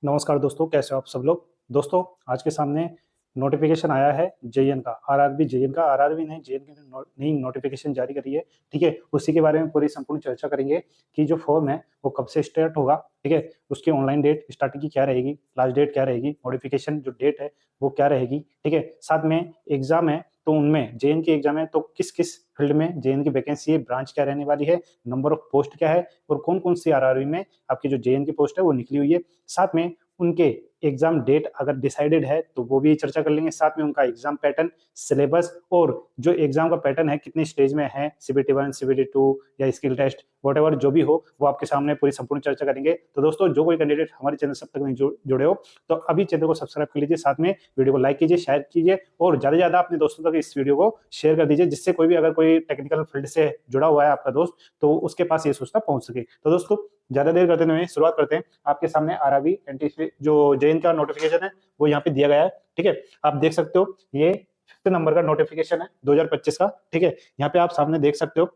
नमस्कार दोस्तों, कैसे हो आप सब लोग। दोस्तों, आज के सामने नोटिफिकेशन आया है जेईएन का, आरआरबी जेईएन का, आरआरबी नहीं जेईएन की नई नोटिफिकेशन जारी करी है। ठीक है, उसी के बारे में पूरी संपूर्ण चर्चा करेंगे कि जो फॉर्म है वो कब से स्टार्ट होगा। ठीक है, उसकी ऑनलाइन डेट स्टार्टिंग की क्या रहेगी, लास्ट डेट क्या रहेगी, नोटिफिकेशन जो डेट है वो क्या रहेगी। ठीक है, साथ में एग्जाम है तो उनमें जेईएन की एग्जाम है तो किस किस फील्ड में जेईएन की वैकेंसी है, ब्रांच क्या रहने वाली है, नंबर ऑफ पोस्ट क्या है और कौन कौन सी आरआरबी में आपकी जो जेईएन की पोस्ट है वो निकली हुई है। साथ में उनके एग्जाम डेट अगर डिसाइडेड है तो वो भी चर्चा कर लेंगे। साथ में उनका एग्जाम पैटर्न, सिलेबस और जो एग्जाम का पैटर्न है कितने स्टेज में है, सीबीटी 1, सीबीटी 2 या स्किल टेस्ट, वट जो भी हो वो आपके सामने पूरी संपूर्ण चर्चा करेंगे। तो दोस्तों, जो कोई कैंडिडेट हमारे चैनल से अब तक नहीं जुड़े हो तो अभी चैनल को सब्सक्राइब कर लीजिए, साथ में वीडियो को लाइक कीजिए, शेयर कीजिए और ज्यादा से ज्यादा अपने दोस्तों तक इस वीडियो को शेयर कर दीजिए, जिससे कोई भी अगर कोई टेक्निकल फील्ड से जुड़ा हुआ है आपका दोस्त तो उसके पास ये सूचना पहुंच सके। तो दोस्तों, ज्यादा देर करते हुए शुरुआत करते हैं। आपके सामने आरआरबी एनटीपी जो जेईएन का नोटिफिकेशन है वो यहाँ पे दिया गया है। ठीक है, आप देख सकते हो ये 5th नंबर का नोटिफिकेशन है 2025 का। ठीक है, यहाँ पे आप सामने देख सकते हो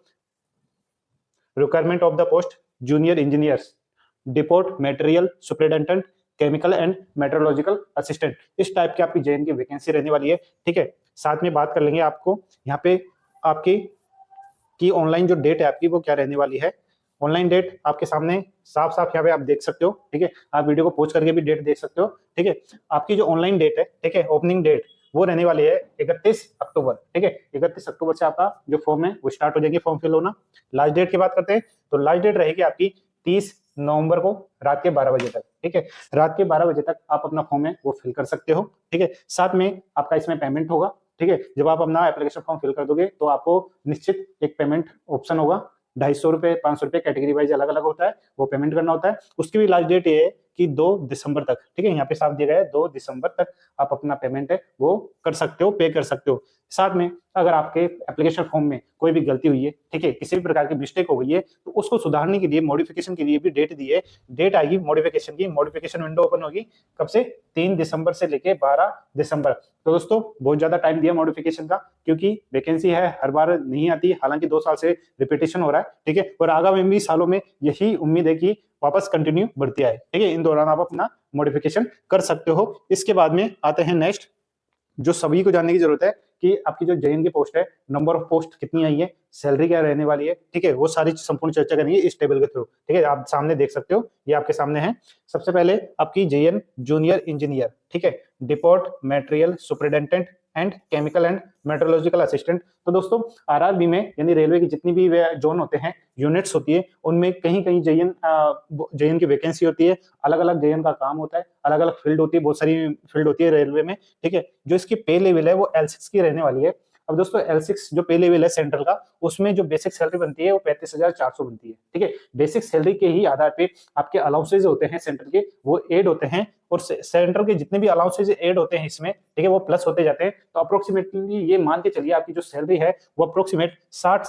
requirement of the post junior engineers, depot material superintendent, chemical and metallurgical assistant, इस टाइप की आपकी जेईएन की वैकेंसी रहने वाली है। ठीक है, साथ में बात कर लेंगे आपको यहाँ पे आपकी की ऑनलाइन जो डेट है आपकी वो क्या रहने वाली है। ऑनलाइन डेट आपके सामने साफ साफ यहाँ पे आप देख सकते हो। ठीक है, आप वीडियो को पॉज करके भी डेट देख सकते हो। ठीक है, आपकी जो ऑनलाइन डेट है, ठीक है, ओपनिंग डेट वो रहने वाली है 31 अक्टूबर। ठीक है, 31 अक्टूबर से आपका जो फॉर्म है वो स्टार्ट हो जाएंगे फॉर्म फिल होना। लास्ट डेट की बात करते हैं तो लास्ट डेट रहेगी आपकी 30 नवंबर को रात के 12 बजे तक। ठीक है, रात के 12 बजे तक आप अपना फॉर्म है वो फिल कर सकते हो। ठीक है, साथ में आपका इसमें पेमेंट होगा। ठीक है, जब आप अपना एप्लीकेशन फॉर्म फिल कर दोगे तो आपको निश्चित एक पेमेंट ऑप्शन होगा, 250 रुपए 500 रुपए कैटेगरी वाइज अलग अलग होता है, वो पेमेंट करना होता है। उसकी भी लास्ट डेट ये है कि 2 दिसंबर तक। ठीक है, यहाँ पे साफ दिया गया है 2 दिसंबर तक आप अपना पेमेंट है वो कर सकते हो, पे कर सकते हो। साथ में अगर आपके एप्लीकेशन फॉर्म में कोई भी गलती हुई है, ठीक है, किसी भी प्रकार की मिस्टेक हो गई है तो उसको सुधारने के लिए मॉडिफिकेशन के लिए भी डेट दी है। डेट आएगी मॉडिफिकेशन की, मॉडिफिकेशन विंडो ओपन होगी कब से, 3 दिसंबर से लेके 12 दिसंबर। तो दोस्तों, बहुत ज्यादा टाइम दिया मॉडिफिकेशन का, क्योंकि वैकेंसी है हर बार नहीं आती, हालांकि 2 साल से रिपीटेशन हो रहा है। ठीक है, और आगामी भी सालों में यही उम्मीद है कि वापस कंटिन्यू बढ़ती आए। ठीक है, इन दौरान आप अपना मॉडिफिकेशन कर सकते हो। इसके बाद में आते हैं नेक्स्ट, जो सभी को जानने की जरूरत है कि आपकी जो जेईएन की पोस्ट है, नंबर ऑफ पोस्ट कितनी आई है, सैलरी क्या रहने वाली है। ठीक है, वो सारी संपूर्ण चर्चा करेंगे इस टेबल के थ्रू। ठीक है, आप सामने देख सकते हो, ये आपके सामने है। सबसे पहले आपकी जेईएन जूनियर इंजीनियर, ठीक है, depot material superintendent and chemical and metallurgical assistant. तो दोस्तों, आरआरबी में यानी रेलवे की जितनी भी जोन होते हैं, यूनिट्स होती है, उनमें कहीं कहीं जेईएन की वैकेंसी होती है। अलग अलग जेईएन का काम होता है, अलग अलग फील्ड होती है, बहुत सारी फील्ड होती है रेलवे में। ठीक है, जो इसकी पे लेवल है वो L6 की रहने वाली है। अब दोस्तों, L6 जो पे लेवल है सेंट्रल का, उसमें जो बेसिक सैलरी बनती है वो 35,400 बनती है। ठीक है, बेसिक सैलरी के ही आधार पे आपके अलाउंसेज होते हैं सेंट्रल के, वो एड होते हैं, और सेंट्रल के जितने भी अलाउंसेज एड होते हैं इसमें, ठीक है, वो प्लस होते जाते हैं। तो अप्रोक्सीमेटली ये मान के चलिए आपकी जो सैलरी है वो अप्रोक्सीमेट 60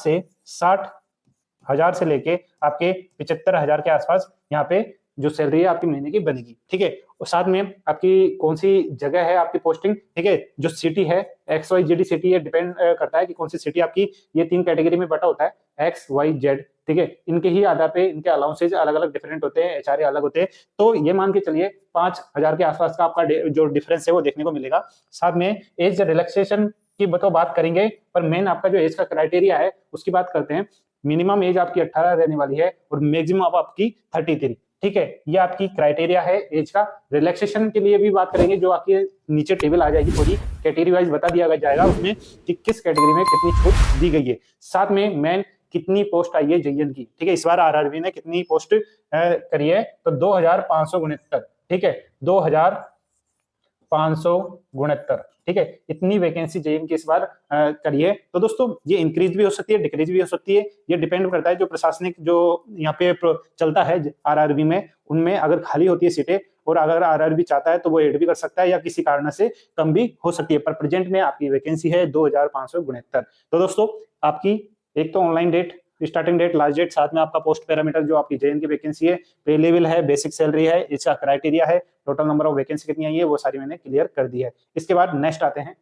से लेके आपके 75,000 के आसपास यहाँ पे जो सैलरी है आपकी महीने की बनेगी। ठीक है, और साथ में आपकी कौन सी जगह है आपकी पोस्टिंग, ठीक है, जो सिटी है XYZ सिटी, ये डिपेंड करता है कि कौन सी सिटी आपकी, ये 3 कैटेगरी में बटा होता है XYZ। ठीक है, इनके ही आधार पे इनके अलाउंसेज अलग अलग डिफरेंट होते हैं, एचआरए अलग होते हैं। तो ये मान के चलिए 5,000 के आसपास का आपका जो डिफरेंस है वो देखने को मिलेगा। साथ में एज रिलैक्सेशन की तो बात करेंगे, पर मेन आपका जो एज का क्राइटेरिया है उसकी बात करते हैं। मिनिमम एज आपकी 18 रहने वाली है और मैक्सिमम आपकी 33। ठीक है, ये आपकी क्राइटेरिया है एज का। रिलैक्सेशन के लिए भी बात करेंगे, जो आपके नीचे टेबल आ जाएगी, पूरी कैटेगरी वाइज बता दिया जाएगा उसमें कि किस कैटेगरी में कितनी छूट दी गई है। साथ में मेन कितनी पोस्ट आई है जेईएन की। ठीक है, इस बार आरआरबी ने कितनी पोस्ट करी है, तो 2569। ठीक है, 2569। ठीक है, इतनी वैकेंसी जेईएन की इस बार करी है। तो दोस्तों, ये इंक्रीज भी हो सकती है, डिक्रीज भी हो सकती है, ये डिपेंड करता है जो प्रशासनिक जो यहाँ पे चलता है आरआरबी में, उनमें अगर खाली होती है सीटें और अगर आरआरबी चाहता है तो वो ऐड भी कर सकता है या किसी कारण से कम भी हो सकती है, पर प्रेजेंट में आपकी वैकेंसी है 2569। तो दोस्तों, आपकी एक तो online date, starting date, last date, साथ में आपका पोस्ट पैरामीटर जो आपकी जेईएन की वैकेंसी है, पे लेवल है, बेसिक सैलरी है, इसका क्राइटेरिया है, टोटल नंबर ऑफ वैकेंसी कितनी आई है, वो सारी मैंने क्लियर कर दी है। इसके बाद नेक्स्ट आते हैं,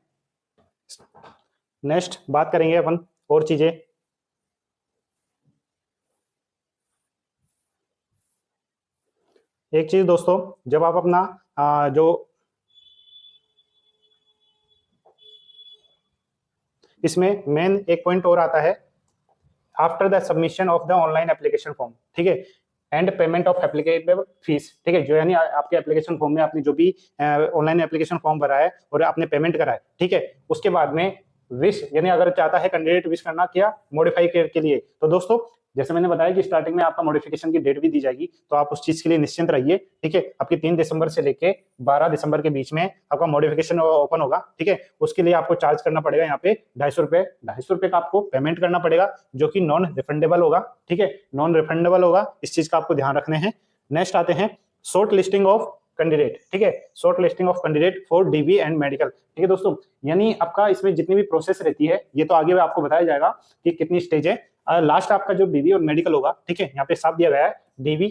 नेक्स्ट बात करेंगे अपन और चीजें। एक चीज दोस्तों, जब आप अपना जो इसमें मेन एक पॉइंट और आता है, after the submission of the online application form, ठीक है, and payment of applicable fees, ठीक है, जो यानी आपके एप्लीकेशन फॉर्म में आपने जो भी ऑनलाइन एप्लीकेशन फॉर्म भरा है और आपने पेमेंट करा है, ठीक है, उसके बाद में विश यानी अगर चाहता है कैंडिडेट विश करना क्या मॉडिफाई के लिए, तो दोस्तों जैसे मैंने बताया कि स्टार्टिंग में आपका मॉडिफिकेशन की डेट भी दी जाएगी, तो आप उस चीज के लिए निश्चिंत रहिए, ठीक है। आपकी 3 दिसंबर से लेके 12 दिसंबर के बीच में आपका मॉडिफिकेशन ओपन होगा, ठीक है। उसके लिए आपको चार्ज करना पड़ेगा यहाँ पे 250 रुपए का आपको पेमेंट करना पड़ेगा, जो कि नॉन रिफंडेबल होगा, ठीक है, नॉन रिफंडेबल होगा, इस चीज का आपको ध्यान रखने हैं। नेक्स्ट आते हैं शॉर्ट लिस्टिंग ऑफ कैंडिडेट, ठीक है, short listing of candidate for dB and medical, ठीक है दोस्तों, यानी आपका इसमें जितनी भी प्रोसेस रहती है ये तो आगे आपको बताया जाएगा कि कितनी स्टेज है। लास्ट आपका जो डीबी और मेडिकल होगा, ठीक है, यहाँ पे साफ दिया गया है डीबी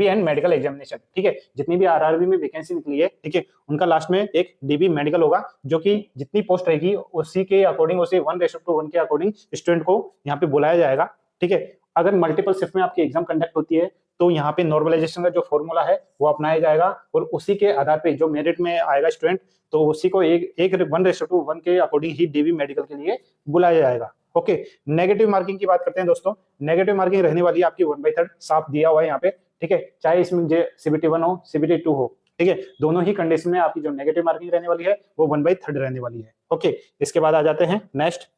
एंड मेडिकल एग्जामिनेशन, ठीक है, जितनी भी आरआरबी में वैकेंसी निकली है, ठीक है, उनका लास्ट में एक डीबी मेडिकल होगा, जो कि जितनी पोस्ट रहेगी उसी के अकॉर्डिंग, उसी 1:1 के अकॉर्डिंग स्टूडेंट को यहाँ पे बुलाया जाएगा, ठीक है। अगर मल्टीपल शिफ्ट में आपकी एग्जाम कंडक्ट होती है तो यहाँ पे नॉर्मलाइजेशन का जो फॉर्मूला है वो अपनाया जाएगा, और उसी के आधार पे जो मेरिट में आएगा स्टूडेंट, तो उसी को एक 1:1 के अकॉर्डिंग ही डीबी मेडिकल के लिए बुलाया जाएगा। ओके, नेगेटिव मार्किंग की बात करते हैं दोस्तों। नेगेटिव मार्किंग रहने वाली है आपकी 1/3, साफ दिया हुआ है यहाँ पे, ठीक है, चाहे इसमें CBT 1 हो CBT 2 हो, ठीक है, दोनों ही कंडीशन में आपकी जो नेगेटिव मार्किंग रहने वाली है वो 1/3 रहने वाली है। ओके, इसके बाद आ जाते हैं नेक्स्ट,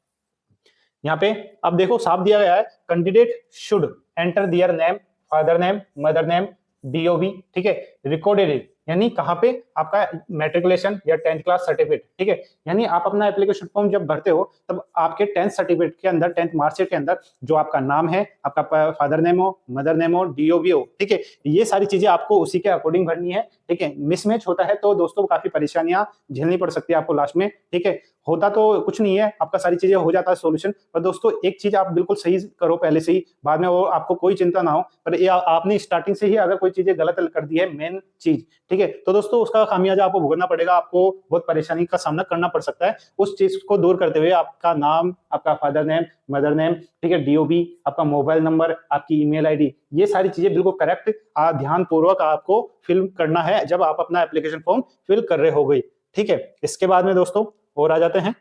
यहाँ पे अब देखो साफ दिया गया है, candidate should enter their name, father name, mother name, DOB, ठीक है, रिकॉर्डेड, यानी कहाँ पे आपका मैट्रिकुलेशन या 10th क्लास सर्टिफिकेट, ठीक है, यानी आप अपना एप्लीकेशन फॉर्म जब भरते हो तब आपके 10th सर्टिफिकेट के अंदर, 10th मार्कशीट के अंदर जो आपका नाम है, आपका फादर नेम हो, मदर नेम हो, DOB हो, ठीक है, ये सारी चीजें आपको उसी के अकॉर्डिंग भरनी है, ठीक है। मिसमैच होता है तो दोस्तों काफी परेशानियां झेलनी पड़ सकती है आपको लास्ट में, ठीक है। होता तो कुछ नहीं है, आपका सारी चीजें हो जाता है सोल्यूशन, पर दोस्तों एक चीज आप बिल्कुल सही करो पहले से ही, बाद में वो आपको कोई चिंता ना हो, पर ये आपने स्टार्टिंग से ही अगर कोई चीजें गलत कर दी है मेन चीज, ठीक है, तो दोस्तों उसका खामियाजा आपको भुगतना पड़ेगा, आपको बहुत परेशानी का सामना करना पड़ सकता है। उस चीज को दूर करते हुए आपका नाम, आपका फादर नेम, मदर नेम, ठीक है, DOB, आपका मोबाइल नंबर, आपकी ईमेल ID, ये सारी चीजें बिल्कुल करेक्ट ध्यान पूर्वक आपको फिल करना है जब आप अपना एप्लीकेशन फॉर्म फिल कर रहे हो गई, ठीक है। इसके बाद में दोस्तों और आ जाते हैं,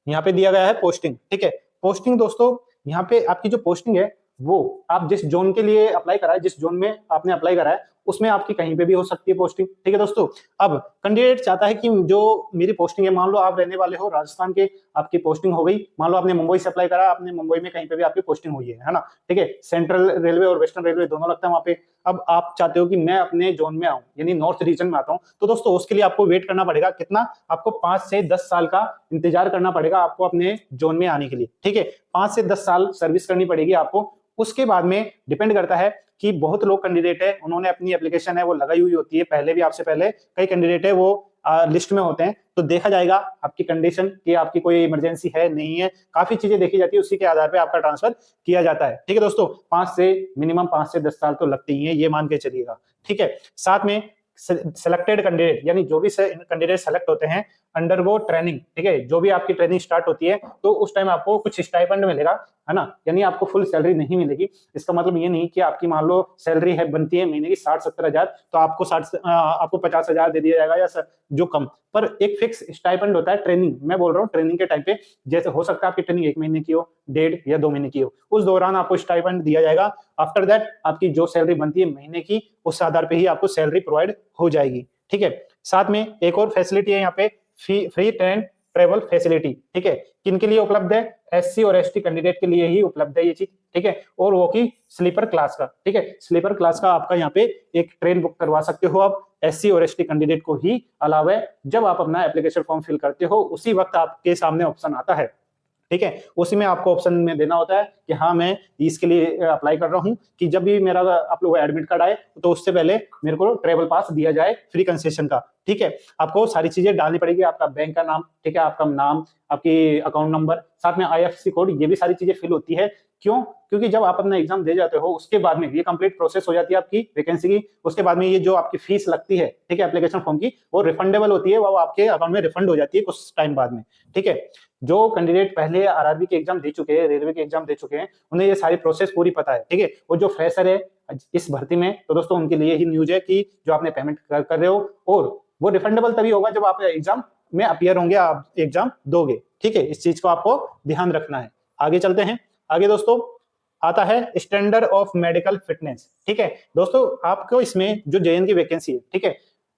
यहाँ पे दिया गया है पोस्टिंग, ठीक है। पोस्टिंग दोस्तों, यहाँ पे आपकी जो पोस्टिंग है वो आप जिस जोन के लिए अप्लाई करा है, जिस जोन में आपने अप्लाई करा है उसमें आपकी कहीं पे भी हो सकती है पोस्टिंग, ठीक है दोस्तों। अब कैंडिडेट चाहता है कि जो मेरी पोस्टिंग है, मान लो आप रहने वाले हो राजस्थान के, आपकी पोस्टिंग हो गई, मान लो आपने मुंबई से अप्लाई करा, आपने मुंबई में कहीं पे भी आपकी पोस्टिंग हुई है ना, ठीक है, सेंट्रल रेलवे और वेस्टर्न रेलवे दोनों लगता है वहां पे। अब आप चाहते हो कि मैं अपने जोन में आऊं, यानी नॉर्थ रीजन में आता हूं, तो दोस्तों उसके लिए आपको वेट करना पड़ेगा कितना, आपको 5 से 10 साल का इंतजार करना पड़ेगा आपको अपने जोन में आने के लिए, ठीक है। 5 से 10 साल सर्विस करनी पड़ेगी आपको। उसके बाद में डिपेंड करता है कि बहुत लोग कैंडिडेट है, उन्होंने अपनी एप्लीकेशन है वो लगाई हुई होती है पहले भी, आपसे पहले कई कैंडिडेट है वो लिस्ट में होते हैं, तो देखा जाएगा आपकी कंडीशन कि आपकी कोई इमरजेंसी है नहीं है, काफी चीजें देखी जाती है, उसी के आधार पे आपका ट्रांसफर किया जाता है, ठीक है दोस्तों। मिनिमम 5 से 10 साल तो लगते ही है, ये मान के चलिएगा, ठीक है। साथ में सिलेक्टेड कैंडिडेट, यानी जो भी कैंडिडेट सेलेक्ट होते हैं, अंडरगो ट्रेनिंग, ठीक है, जो भी आपकी ट्रेनिंग स्टार्ट होती है तो उस टाइम आपको कुछ स्टाइपेंड मिलेगा, है ना, यानी आपको फुल सैलरी नहीं मिलेगी। इसका मतलब ये नहीं कि आपकी मान लो सैलरी है बनती है महीने की 60-70 हजार, तो आपको 50,000 दे दिया जाएगा या जो कम, पर एक फिक्स स्टाइपेंड होता है ट्रेनिंग, मैं बोल रहा हूँ ट्रेनिंग के टाइम पे, जैसे हो सकता है आपकी ट्रेनिंग 1 महीने की हो, 1.5 या 2 महीने की हो, उस दौरान आपको स्टाइपेंड दिया जाएगा। आफ्टर दैट आपकी जो सैलरी बनती है महीने की, उस आधार पे ही आपको सैलरी प्रोवाइड हो जाएगी, ठीक है। साथ में एक और फैसिलिटी है यहाँ पे, फ्री ट्रेवल फैसिलिटी, ठीक है, किन के लिए उपलब्ध है, SC और ST कैंडिडेट के लिए ही उपलब्ध है ये चीज, ठीक है, और वो की स्लीपर क्लास का, ठीक है, स्लीपर क्लास का आपका यहाँ पे एक ट्रेन बुक करवा सकते हो आप SC और ST कैंडिडेट को ही अलावा, जब आप अपना एप्लीकेशन फॉर्म फिल करते हो उसी वक्त आपके सामने ऑप्शन आता है, ठीक है, उसी में आपको ऑप्शन में देना होता है कि हाँ मैं इसके लिए अप्लाई कर रहा हूँ कि जब भी मेरा आप लोग एडमिट कार्ड आए तो उससे पहले मेरे को ट्रेवल पास दिया जाए फ्री कंसेशन का, ठीक है। आपको सारी चीजें डालनी पड़ेगी, आपका बैंक का नाम, ठीक है, आपका नाम, आपकी अकाउंट नंबर, साथ में IFSC कोड, ये भी सारी चीजें फिल होती है क्यों? क्योंकि जब आप अपना एग्जाम दे जाते हो उसके बाद में ये कंप्लीट प्रोसेस हो जाती है आपकी वैकेंसी की, उसके बाद में ये जो आपकी फीस लगती है, ठीक है, एप्लीकेशन फॉर्म की, वो रिफंडेबल होती है, वो आपके अकाउंट में रिफंड हो जाती है कुछ टाइम बाद में, ठीक है। जो कैंडिडेट पहले आरआरबी के एग्जाम दे चुके हैं, रेलवे के एग्जाम दे चुके हैं, उन्हें ये सारी प्रोसेस पूरी पता है, ठीक है। और जो फ्रेशर है इस भर्ती में, तो दोस्तों उनके लिए ही न्यूज है कि जो आपने पेमेंट कर रहे हो, और वो रिफंडेबल तभी होगा जब आप एग्जाम में अपियर होंगे, आप एग्जाम दोगे, ठीक है। इस चीज को आपको ध्यान रखना है। आगे चलते हैं। आगे दोस्तों आता है स्टैंडर्ड ऑफ मेडिकल फिटनेस, ठीक है। दोस्तों आपको इसमें जो जेएन की वैकेंसी है, ठीक है,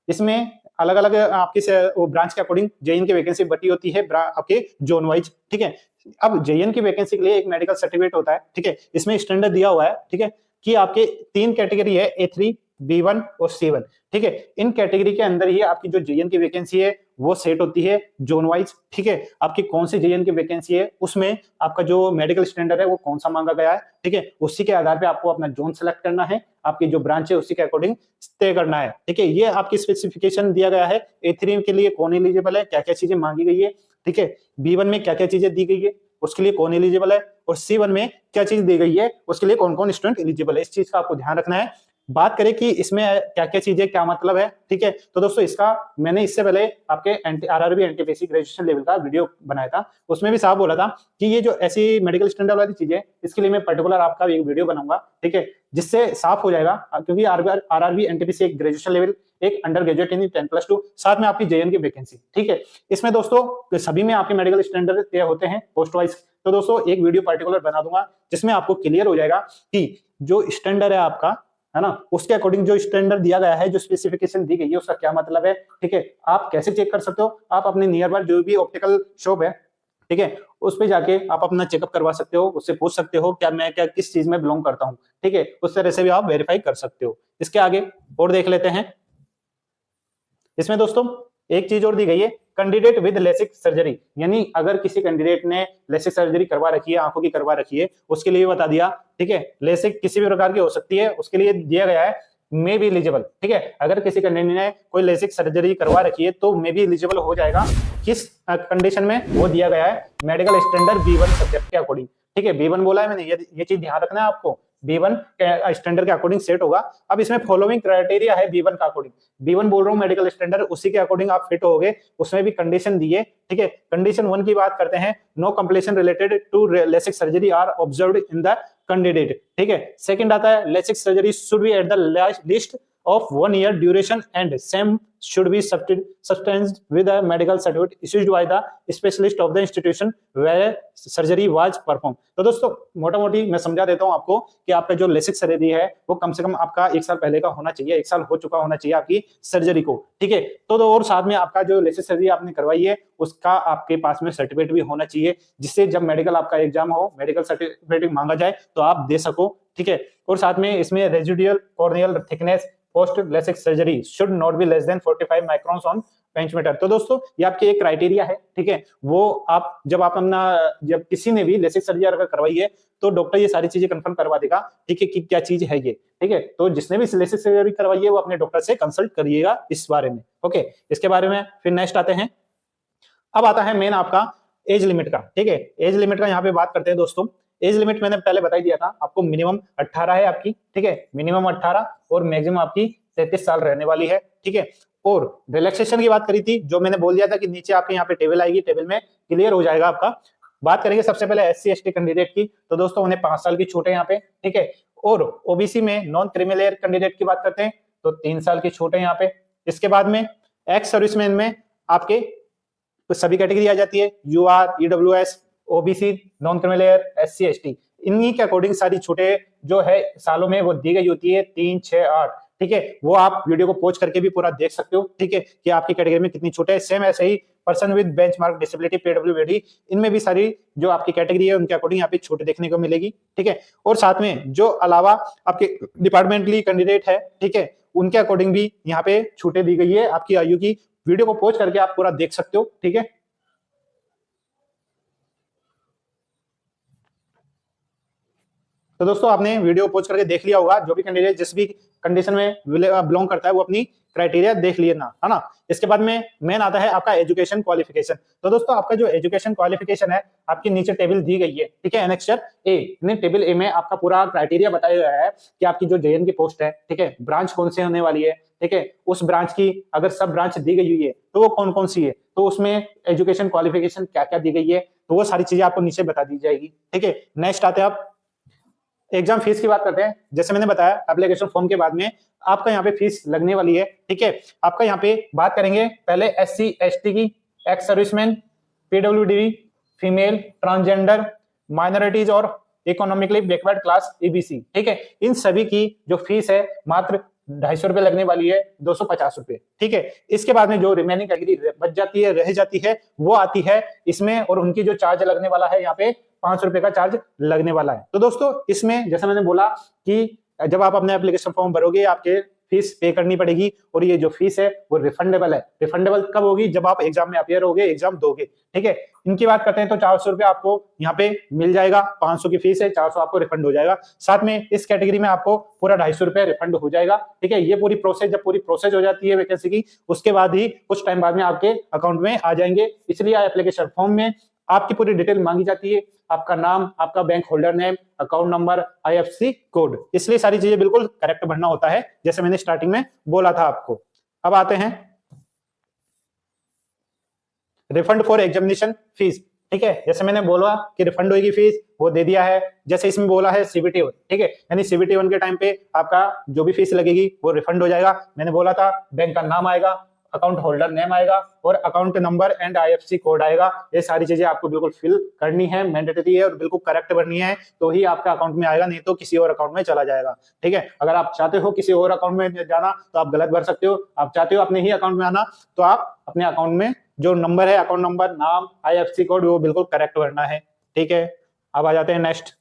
इसमें अलग अलग आपकी वो ब्रांच के अकॉर्डिंग जेएन की वैकेंसी बटी होती है आपके जोन वाइज, ठीक है। अब जेएन की वैकेंसी के लिए एक मेडिकल सर्टिफिकेट होता है, ठीक है। इसमें स्टैंडर्ड दिया हुआ है, ठीक है, कि आपके 3 कैटेगरी है, A3, B1 और C1, ठीक है। इन कैटेगरी के अंदर ही आपकी जो जेएन की वैकेंसी है वो सेट होती है जोन वाइज, ठीक है। आपकी कौन सी जेएन की वैकेंसी है, उसमें आपका जो मेडिकल स्टैंडर्ड है वो कौन सा मांगा गया है, ठीक है, उसी के आधार पे आपको अपना जोन सेलेक्ट करना है, आपकी जो ब्रांच है उसी के अकॉर्डिंग तय करना है, ठीक है। ये आपकी स्पेसिफिकेशन दिया गया है। A3 के लिए कौन एलिजिबल है, क्या क्या चीजें मांगी गई है, ठीक है। B1 में क्या क्या चीजें दी गई है, उसके लिए कौन एलिजिबल है, और C1 में क्या चीज दी गई है, उसके लिए कौन कौन स्टूडेंट एलिजिबल है। इस चीज का आपको ध्यान रखना है। बात करें कि इसमें क्या क्या चीजें, क्या मतलब है, ठीक है, तो दोस्तों इसका मैंने इससे पहले आपके आरआरबी एनटीपीसी ग्रेजुएशन लेवल का वीडियो बनाया था, उसमें भी साफ बोला था कि ये जो ऐसी मेडिकल स्टैंडर्ड वाली चीजें, इसके लिए मैं पर्टिकुलर आपका एक वीडियो बनाऊंगा, ठीक है, जिससे साफ हो जाएगा। क्योंकि आरआरबी एनटीपीसी एक ग्रेजुएशन लेवल, एक अंडर ग्रेजुएट यानी 10+2, साथ में आपकी जेएन की वैकेंसी, ठीक है। इसमें दोस्तों सभी में आपके मेडिकल स्टैंडर्ड तय होते हैं पोस्ट वाइज। तो दोस्तों एक वीडियो पर्टिकुलर बना दूंगा जिसमें आपको क्लियर हो जाएगा कि जो स्टैंडर्ड है आपका, है ना, उसके अकॉर्डिंग जो स्टैंडर्ड दिया गया है, जो स्पेसिफिकेशन दी गई है, उसका क्या मतलब है, ठीक है। आप कैसे चेक कर सकते हो, आप अपने नियर बाय जो भी ऑप्टिकल शॉप है, ठीक है, उस पे जाके आप अपना चेकअप करवा सकते हो, उससे पूछ सकते हो क्या मैं क्या किस चीज में बिलोंग करता हूँ, ठीक है, उस तरह से भी आप वेरीफाई कर सकते हो। इसके आगे और देख लेते हैं। इसमें दोस्तों एक चीज और दी गई है, कैंडिडेट विद लेसिक सर्जरी, यानी अगर किसी कैंडिडेट ने लेसिक सर्जरी करवा रखी है, आंखों की करवा रखी है, उसके लिए बता दिया, ठीक है। लेसिक किसी भी प्रकार की हो सकती है, उसके लिए दिया गया है मे बी एलिजिबल, ठीक है। अगर किसी कैंडिडेट ने कोई लेसिक सर्जरी करवा रखी है तो मे बी एलिजिबल हो जाएगा। किस कंडीशन में, वो दिया गया है मेडिकल स्टैंडर्ड B1 सब्जेक्ट के अकॉर्डिंग, ठीक है। B1 बोला है मैंने, ये चीज ध्यान रखना है आपको, B1 स्टैंडर्ड के अकॉर्डिंग सेट होगा। अब इसमें फॉलोइंग क्राइटेरिया है B1 का अकॉर्डिंग, B1 बोल रहा हूँ मेडिकल स्टैंडर्ड, उसी के अकॉर्डिंग आप फिट होगे। उसमें भी कंडीशन दी है, ठीक है। कंडीशन 1 की बात करते हैं, no completion related to LASIK surgery are observed in the candidate, ठीक है। सेकंड आता है, LASIK surgery should be at the list of 1 year duration and same should be substantiated with a medical certificate issued by the specialist of the institution where surgery was performed। तो दोस्तों मोटा मोटी मैं समझा देता हूं आपको कि आपका जो लेसिक सर्जरी है वो कम से कम आपका 1 साल पहले का होना चाहिए, 1 साल हो चुका होना चाहिए आपकी सर्जरी को, ठीक है। तो और साथ में आपका जो लेसिक सर्जरी आपने करवाई है उसका आपके पास में सर्टिफिकेट भी होना चाहिए, जिससे जब मेडिकल आपका एग्जाम हो, मेडिकल सर्टिफिकेट मांगा जाए तो आप दे सको, ठीक है। और साथ में इसमें residual corneal thickness post LASIK surgery should not be less than 45 microns on pachymeter. तो दोस्तों ये आपके एक क्राइटेरिया है, ठीक है। वो आप जब जब किसी ने भी लेसिक सर्जरी अगर करवाई है तो डॉक्टर ये सारी चीजें कंफर्म करवा देगा, ठीक है, कि क्या चीज है ये, ठीक है। तो जिसने भी लेसिक सर्जरी करवाई है वो अपने डॉक्टर से कंसल्ट करिएगा इस बारे में, ओके। इसके बारे में फिर नेक्स्ट आते हैं। अब आता है मेन आपका एज लिमिट का, ठीक है। एज लिमिट का यहाँ पे बात करते हैं दोस्तों। एज लिमिट मैंने पहले बता ही दिया था आपको, मिनिमम 18 है आपकी, ठीक है, मिनिमम 18 और मैक्सिमम आपकी 33 साल रहने वाली है, ठीक है। और रिलैक्सेशन की बात करी थी, जो मैंने बोल दिया था कि नीचे आपके यहाँ पे टेबल आएगी, टेबल में क्लियर हो जाएगा आपका। बात करेंगे सबसे पहले SC/ST कैंडिडेट की, तो दोस्तों उन्हें 5 साल की छूट है यहाँ पे, ठीक है। और ओबीसी में नॉन क्रिमिनल कैंडिडेट की बात करते हैं तो 3 साल की छूट है यहाँ पे। इसके बाद में एक्स सर्विसमैन में आपके तो सभी कैटेगरी आ जाती है, UR, EWS, OBC, non criminal, SC/ST, इन्हीं के अकॉर्डिंग सारी छूटें जो है सालों में वो दी गई होती है 3, 6, 8, ठीक है। वो आप वीडियो को पॉज करके भी पूरा देख सकते हो, ठीक है, कि आपकी कैटेगरी में कितनी छूट है। सेम ऐसे ही person with benchmark disability PWD, इनमें भी सारी जो आपकी कैटेगरी है उनके अकॉर्डिंग यहाँ पे छूट देखने को मिलेगी, ठीक है। और साथ में जो अलावा आपके डिपार्टमेंटली कैंडिडेट है, ठीक है, उनके अकॉर्डिंग भी यहाँ पे छूटें दी गई है आपकी आयु की। वीडियो को पॉज करके आप पूरा देख सकते हो, ठीक है। तो दोस्तों आपने वीडियो पॉज करके देख लिया होगा, जो भी कैंडिडेट जिस भी कंडीशन में बिलोंग करता है वो अपनी क्राइटेरिया देख लिए ना, है ना। इसके बाद में मेन आता है आपका एजुकेशन क्वालिफिकेशन। तो दोस्तों आपका जो एजुकेशन क्वालिफिकेशन है, आपकी नीचे टेबल दी गई है, ठीक है, एनेक्सर ए। टेबल ए में आपका पूरा क्राइटेरिया बताया गया है कि आपकी जो जेएन की पोस्ट है, ठीक है, ब्रांच कौन से होने वाली है, ठीक है, उस ब्रांच की अगर सब ब्रांच दी गई हुई है तो वो कौन कौन सी है, तो उसमें एजुकेशन क्वालिफिकेशन क्या क्या दी गई है, तो वो सारी चीजें आपको नीचे बता दी जाएगी, ठीक है। नेक्स्ट आते हैं आप एग्जाम फीस की बात करते हैं। जैसे मैंने बताया एप्लीकेशन फॉर्म के बाद में आपका यहाँ पे फीस लगने वाली है, ठीक है। आपका यहाँ पे बात करेंगे पहले SC ST की, ex serviceman, PWD, female, transgender, minorities और इकोनॉमिकली बैकवर्ड क्लास EBC, ठीक है। इन सभी की जो फीस है मात्र 250 रुपए लगने वाली है, 250 रुपए, ठीक है। इसके बाद में जो रिमेनिंग कैटेगरी बच जाती है, रह जाती है, वो आती है इसमें, और उनकी जो चार्ज लगने वाला है यहाँ पे 500 रुपए का चार्ज लगने वाला है। तो दोस्तों इसमें जैसे मैंने बोला कि जब आप अपने एप्लीकेशन फॉर्म भरोगे आपके फीस पे करनी पड़ेगी, और ये जो फीस है वो रिफंडेबल है। रिफंडेबल कब होगी? जब आप एग्जाम में अपियर होगे, एग्जाम दोगे, ठीक है। इनकी बात करते हैं तो 400 रुपए आपको यहाँ पे मिल जाएगा, 500 की फीस है, 400 आपको रिफंड हो जाएगा। साथ में इस कैटेगरी में आपको पूरा 250 रुपए रिफंड हो जाएगा, ठीक है। ये पूरी प्रोसेस, जब पूरी प्रोसेस हो जाती है वैकेंसी की, उसके बाद ही कुछ टाइम बाद में आपके अकाउंट में आ जाएंगे। इसलिए एप्लीकेशन फॉर्म में आपकी पूरी डिटेल मांगी जाती है, आपका नाम, आपका bank holder name, account number, IFSC code, इसलिए सारी चीजें बिल्कुल करेक्ट भरना होता है, जैसे मैंने स्टार्टिंग में बोला था आपको। अब आते हैं रिफंड फॉर एग्जामिनेशन फीस, ठीक है। जैसे मैंने बोला कि रिफंड होगी फीस, वो दे दिया है। जैसे इसमें बोला है CBT 1, ठीक है, यानी CBT 1 के टाइम पे आपका जो भी फीस लगेगी वो रिफंड हो जाएगा। मैंने बोला था बैंक का नाम आएगा, अकाउंट होल्डर नेम आएगा और account number and IFSC code आएगा। ये सारी चीजें आपको बिल्कुल फिल करनी है, मैंडेटरी है और बिल्कुल करेक्ट भरनी है, तो ही आपका अकाउंट में आएगा, नहीं तो किसी और अकाउंट में चला जाएगा, ठीक है। अगर आप चाहते हो किसी और अकाउंट में जाना तो आप गलत भर सकते हो। आप चाहते हो अपने ही अकाउंट में आना तो आप अपने अकाउंट में जो नंबर है, अकाउंट नंबर, नाम, IFSC कोड, वो बिल्कुल करेक्ट भरना है, ठीक है। अब आ जाते हैं नेक्स्ट।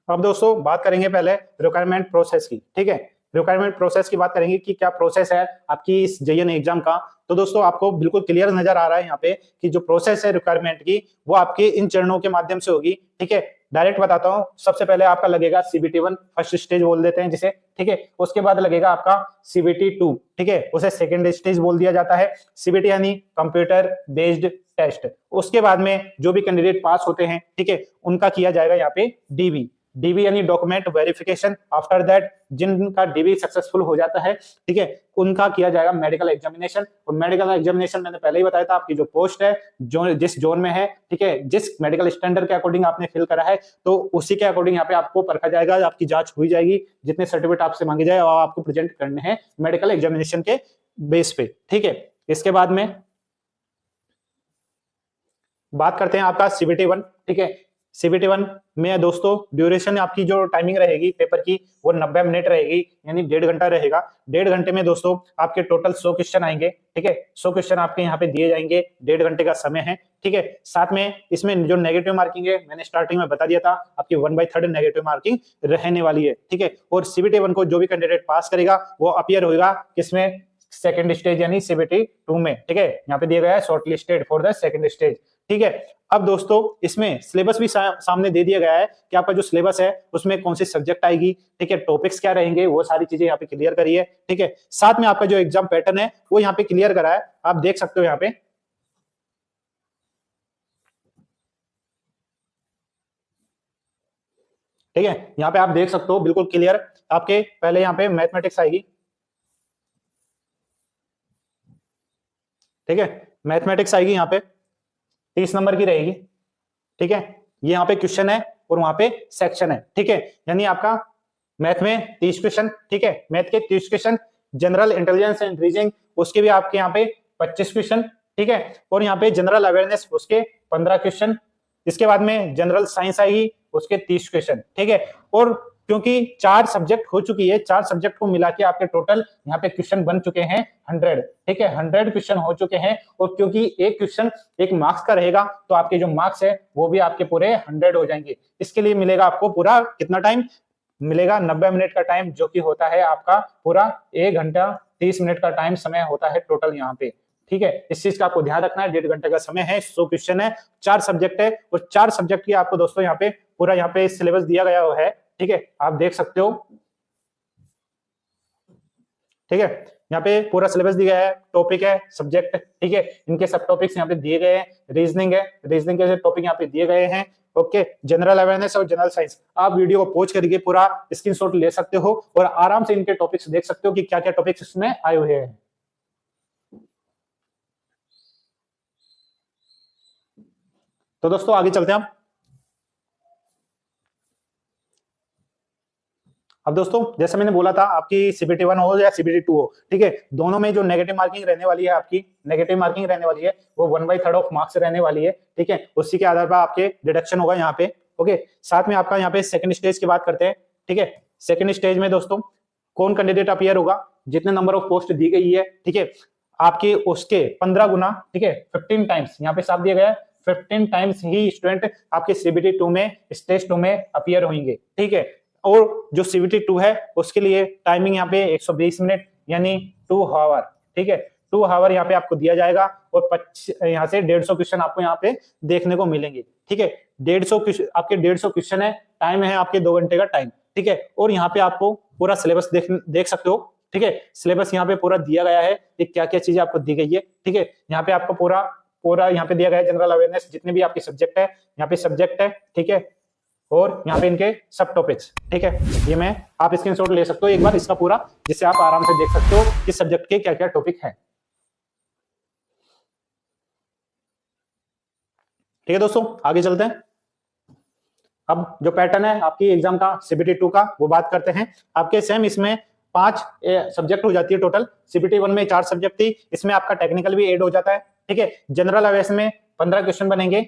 अब दोस्तों बात करेंगे पहले रिक्वायरमेंट प्रोसेस की, ठीक है। रिक्वायरमेंट प्रोसेस की बात करेंगे कि क्या प्रोसेस है आपकी इस JN एग्जाम का। तो दोस्तों आपको बिल्कुल क्लियर नजर आ रहा है यहाँ पे कि जो प्रोसेस है रिक्वायरमेंट की, वो आपके इन चरणों के माध्यम से होगी, ठीक है। डायरेक्ट बताता हूँ, सबसे पहले आपका लगेगा CBT 1, फर्स्ट स्टेज बोल देते हैं जिसे, ठीक है। उसके बाद लगेगा आपका CBT 2, ठीक है, उसे सेकेंड स्टेज बोल दिया जाता है। CBT यानी कंप्यूटर बेस्ड टेस्ट। उसके बाद में जो भी कैंडिडेट पास होते हैं, ठीक है, उनका किया जाएगा यहाँ पे DB यानी डॉक्यूमेंट वेरिफिकेशन। आफ्टर दैट जिनका DB सक्सेसफुल हो जाता है, ठीक है, उनका किया जाएगा मेडिकल एग्जामिनेशन। और मेडिकल एग्जामिनेशन मैंने पहले ही बताया था, आपकी जो पोस्ट है, जो जिस जोन में है, ठीक है, जिस मेडिकल स्टैंडर्ड के अकॉर्डिंग आपने फिल करा है, तो उसी के अकॉर्डिंग यहाँ पे आपको परखा जाएगा, आपकी जांच हुई जाएगी, जितने सर्टिफिकेट आपसे मांगे जाए और आपको प्रेजेंट करने हैं मेडिकल एग्जामिनेशन के बेस पे, ठीक है। इसके बाद में बात करते हैं आपका CBT 1, ठीक है। CBT 1 में दोस्तों ड्यूरेशन आपकी जो टाइमिंग रहेगी पेपर की, वो 90 मिनट रहेगी, यानी 1.5 घंटा रहेगा। 1.5 घंटे में दोस्तों आपके टोटल 100 क्वेश्चन आएंगे, ठीक है। 100 क्वेश्चन आपके यहाँ पे दिए जाएंगे, 1.5 घंटे का समय है, ठीक है। साथ में इसमें जो नेगेटिव मार्किंग है, मैंने स्टार्टिंग में बता दिया था, आपकी 1/3 नेगेटिव मार्किंग रहने वाली है, ठीक है। और CBT 1 को जो भी कैंडिडेट पास करेगा वो अपियर होगा किसमें? सेकंड स्टेज यानी CBT 2 में, ठीक है। यहाँ पे दिया गया है shortlisted for the second stage, ठीक है। अब दोस्तों इसमें सिलेबस भी सामने दे दिया गया है कि आपका जो सिलेबस है उसमें कौन सी सब्जेक्ट आएगी, ठीक है, टॉपिक्स क्या रहेंगे, वो सारी चीजें यहाँ पे क्लियर करी है, ठीक है। साथ में आपका जो एग्जाम पैटर्न है वो यहाँ पे क्लियर करा है, आप देख सकते हो यहाँ पे, ठीक है। यहाँ पे आप देख सकते हो बिल्कुल क्लियर, आपके पहले यहाँ पे मैथमेटिक्स आएगी, ठीक है, मैथमेटिक्स आएगी, यहाँ पे 30 नंबर की रहेगी, ठीक है। ये यहाँ पे क्वेश्चन है और वहां पे सेक्शन है, ठीक है, यानी आपका मैथ में 30 क्वेश्चन, ठीक है, मैथ के 30 question, general intelligence and reasoning उसके भी आपके यहाँ पे 25 क्वेश्चन, ठीक है। और यहाँ पे जनरल अवेयरनेस उसके 15 क्वेश्चन। इसके बाद में जनरल साइंस आएगी, उसके 30 क्वेश्चन, ठीक है। और क्योंकि 4 सब्जेक्ट हो चुकी है, 4 सब्जेक्ट को मिला के आपके टोटल यहाँ पे क्वेश्चन बन चुके हैं 100, ठीक है, 100 क्वेश्चन हो चुके हैं। और क्योंकि एक क्वेश्चन 1 मार्क्स का रहेगा तो आपके जो मार्क्स है वो भी आपके पूरे 100 हो जाएंगे। इसके लिए मिलेगा आपको पूरा कितना टाइम मिलेगा, 90 मिनट का टाइम, जो कि होता है आपका पूरा 1 घंटा 30 मिनट का टाइम समय होता है टोटल यहाँ पे, ठीक है। इस चीज का आपको ध्यान रखना है, 1.5 घंटे का समय है, 100 क्वेश्चन है, 4 सब्जेक्ट है, और 4 सब्जेक्ट की आपको दोस्तों यहाँ पे पूरा यहाँ पे सिलेबस दिया गया है, ठीक है, आप देख सकते हो, ठीक है। यहाँ पे पूरा सिलेबस दिया है, टॉपिक है, सब्जेक्ट, ठीक है, इनके सब टॉपिक्स यहाँ पे दिए गए हैं, रीजनिंग है, रीजनिंग के टॉपिक यहाँ पे दिए गए हैं, ओके, जनरल अवेयरनेस और जनरल साइंस। आप वीडियो को पॉज करके पूरा स्क्रीनशॉट ले सकते हो और आराम से इनके टॉपिक्स देख सकते हो कि क्या क्या टॉपिक्स इसमें आए हुए हैं। तो दोस्तों आगे चलते हैं हम। अब दोस्तों जैसे मैंने बोला था, आपकी सीबीटी 1 हो या सीबीटी 2 हो, ठीक है, दोनों में जो नेगेटिव मार्किंग रहने वाली है, आपकी नेगेटिव मार्किंग रहने वाली है, वो 1/3 ऑफ मार्क्स रहने वाली है, ठीक है, उसी के आधार पर आपके डिडक्शन होगा यहाँ पे, ओके। साथ में आपका यहाँ पे सेकंड स्टेज की बात करते हैं, ठीक है। सेकंड स्टेज में दोस्तों कौन कैंडिडेट अपीयर होगा, जितने नंबर ऑफ पोस्ट दी गई है, ठीक है, आपके उसके 15 गुना, ठीक है, 15 टाइम्स यहाँ पे साफ दिया गया है, 15 टाइम्स ही स्टूडेंट आपके सीबीटी 2 में स्टेज 2 में अपीयर होंगे, ठीक है। और जो सीबीटी 2 है उसके लिए टाइमिंग यहाँ पे 120 मिनट यानी 2 आवर, ठीक है, 2 आवर यहाँ पे आपको दिया जाएगा, और यहाँ से 150 क्वेश्चन आपको यहाँ पे देखने को मिलेंगे, ठीक है। 150 आपके 150 क्वेश्चन है, टाइम है आपके 2 घंटे का टाइम, ठीक है। और यहाँ पे आपको पूरा सिलेबस देख सकते हो, ठीक है, सिलेबस यहाँ पे पूरा दिया गया है कि क्या क्या चीजें आपको दी गई है, ठीक है। यहाँ पे आपको पूरा पूरा यहाँ पे दिया गया है जनरल अवेयरनेस, जितने भी आपके सब्जेक्ट है यहाँ पे सब्जेक्ट है, ठीक है, और यहाँ पे इनके सब टॉपिक्स, ठीक है, ये मैं आप स्क्रीनशॉट ले सकते हो एक बार इसका पूरा, जिससे आप आराम से देख सकते हो कि सब्जेक्ट के क्या क्या टॉपिक है, ठीक है। दोस्तों आगे चलते हैं। अब जो पैटर्न है आपकी एग्जाम का सीबीटी 2 का, वो बात करते हैं। आपके सेम इसमें 5 सब्जेक्ट हो जाती है टोटल। सीबीटी 1 में 4 सब्जेक्ट थी, इसमें आपका टेक्निकल भी ऐड हो जाता है, ठीक है। जनरल अवेयरनेस में 15 क्वेश्चन बनेंगे,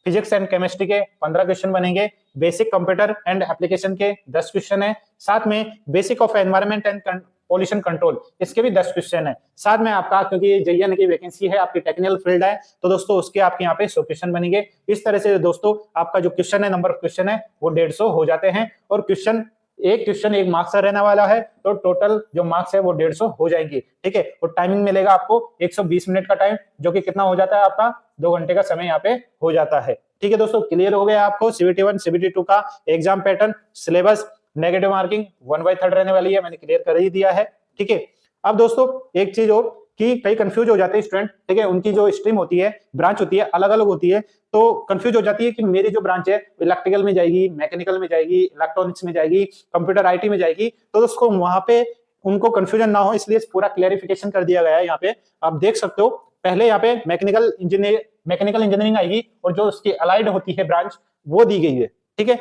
फिजिक्स एंड केमिस्ट्री के 15 क्वेश्चन बनेंगे, बेसिक कंप्यूटर एंड एप्लीकेशन के 10 क्वेश्चन है, साथ में basic of environment and pollution control इसके भी 10 क्वेश्चन है, साथ में आपका क्योंकि जेईएन की वैकेंसी है, आपकी टेक्निकल फील्ड है, तो दोस्तों उसके आपके यहाँ पे 100 क्वेश्चन बनेंगे। इस तरह से दोस्तों आपका जो क्वेश्चन है, नंबर ऑफ क्वेश्चन है वो 150 हो जाते हैं, और क्वेश्चन एक मार्क्स का रहने वाला है, तो टोटल जो मार्क्स है वो 150 हो जाएंगे, ठीक है। और टाइमिंग मिलेगा आपको 120 मिनट का टाइम, जो कि कितना हो जाता है आपका 2 घंटे का समय यहाँ पे हो जाता है, ठीक है। दोस्तों क्लियर हो गया आपको सीबीटी 1 सीबीटी 2 का exam pattern, syllabus, negative marking 1/3 रहने वाली है, मैंने क्लियर कर ही दिया है, ठीक है। अब दोस्तों एक चीज और कि कई कंफ्यूज हो जाते हैं स्टूडेंट, ठीक है, उनकी जो स्ट्रीम होती है, ब्रांच होती है, अलग अलग होती है, तो कंफ्यूज हो जाती है कि मेरी जो ब्रांच है इलेक्ट्रिकल में जाएगी, मैकेनिकल में जाएगी, इलेक्ट्रॉनिक्स में जाएगी, कंप्यूटर आईटी में जाएगी, तो दोस्तों वहां पे उनको कंफ्यूजन ना हो, इसलिए पूरा क्लैरिफिकेशन कर दिया गया है। यहाँ पे आप देख सकते हो, पहले यहाँ पे मैकेनिकल इंजीनियरिंग आएगी, और जो उसकी अलाइड होती है ब्रांच वो दी गई है, ठीक है,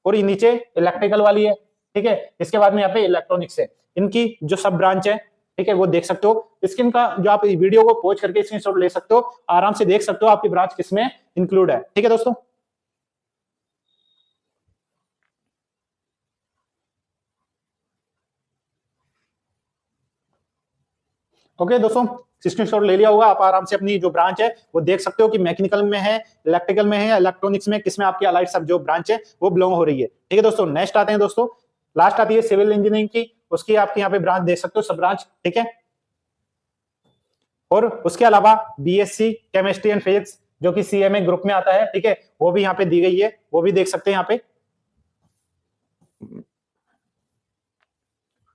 और ये नीचे इलेक्ट्रिकल वाली है, ठीक है। इसके बाद में यहाँ पे इलेक्ट्रॉनिक्स है, इनकी जो सब ब्रांच है, ठीक है, वो देख सकते हो। इसके का जो आप वीडियो को पॉज करके स्क्रीनशॉट ले सकते हो, आराम से देख सकते हो आपकी ब्रांच किसमें इंक्लूड है, ठीक है दोस्तों। ओके दोस्तों, स्क्रीनशॉट ले लिया होगा, आप आराम से अपनी जो ब्रांच है वो देख सकते हो कि मैकेनिकल में है, इलेक्ट्रिकल में है या इलेक्ट्रॉनिक्स में, किसमें आपकी अलाइड सब जो ब्रांच है वो बिलोंग हो रही है, ठीक है दोस्तों। नेक्स्ट आते हैं दोस्तों, लास्ट आती है सिविल इंजीनियरिंग की, उसकी आपके यहाँ पे ब्रांच देख सकते हो, सब ब्रांच, ठीक है। और उसके अलावा बीएससी केमिस्ट्री एंड फिजिक्स जो कि सीएमए ग्रुप में आता है, ठीक है, वो भी यहाँ पे दी गई है, वो भी देख सकते हैं यहाँ पे,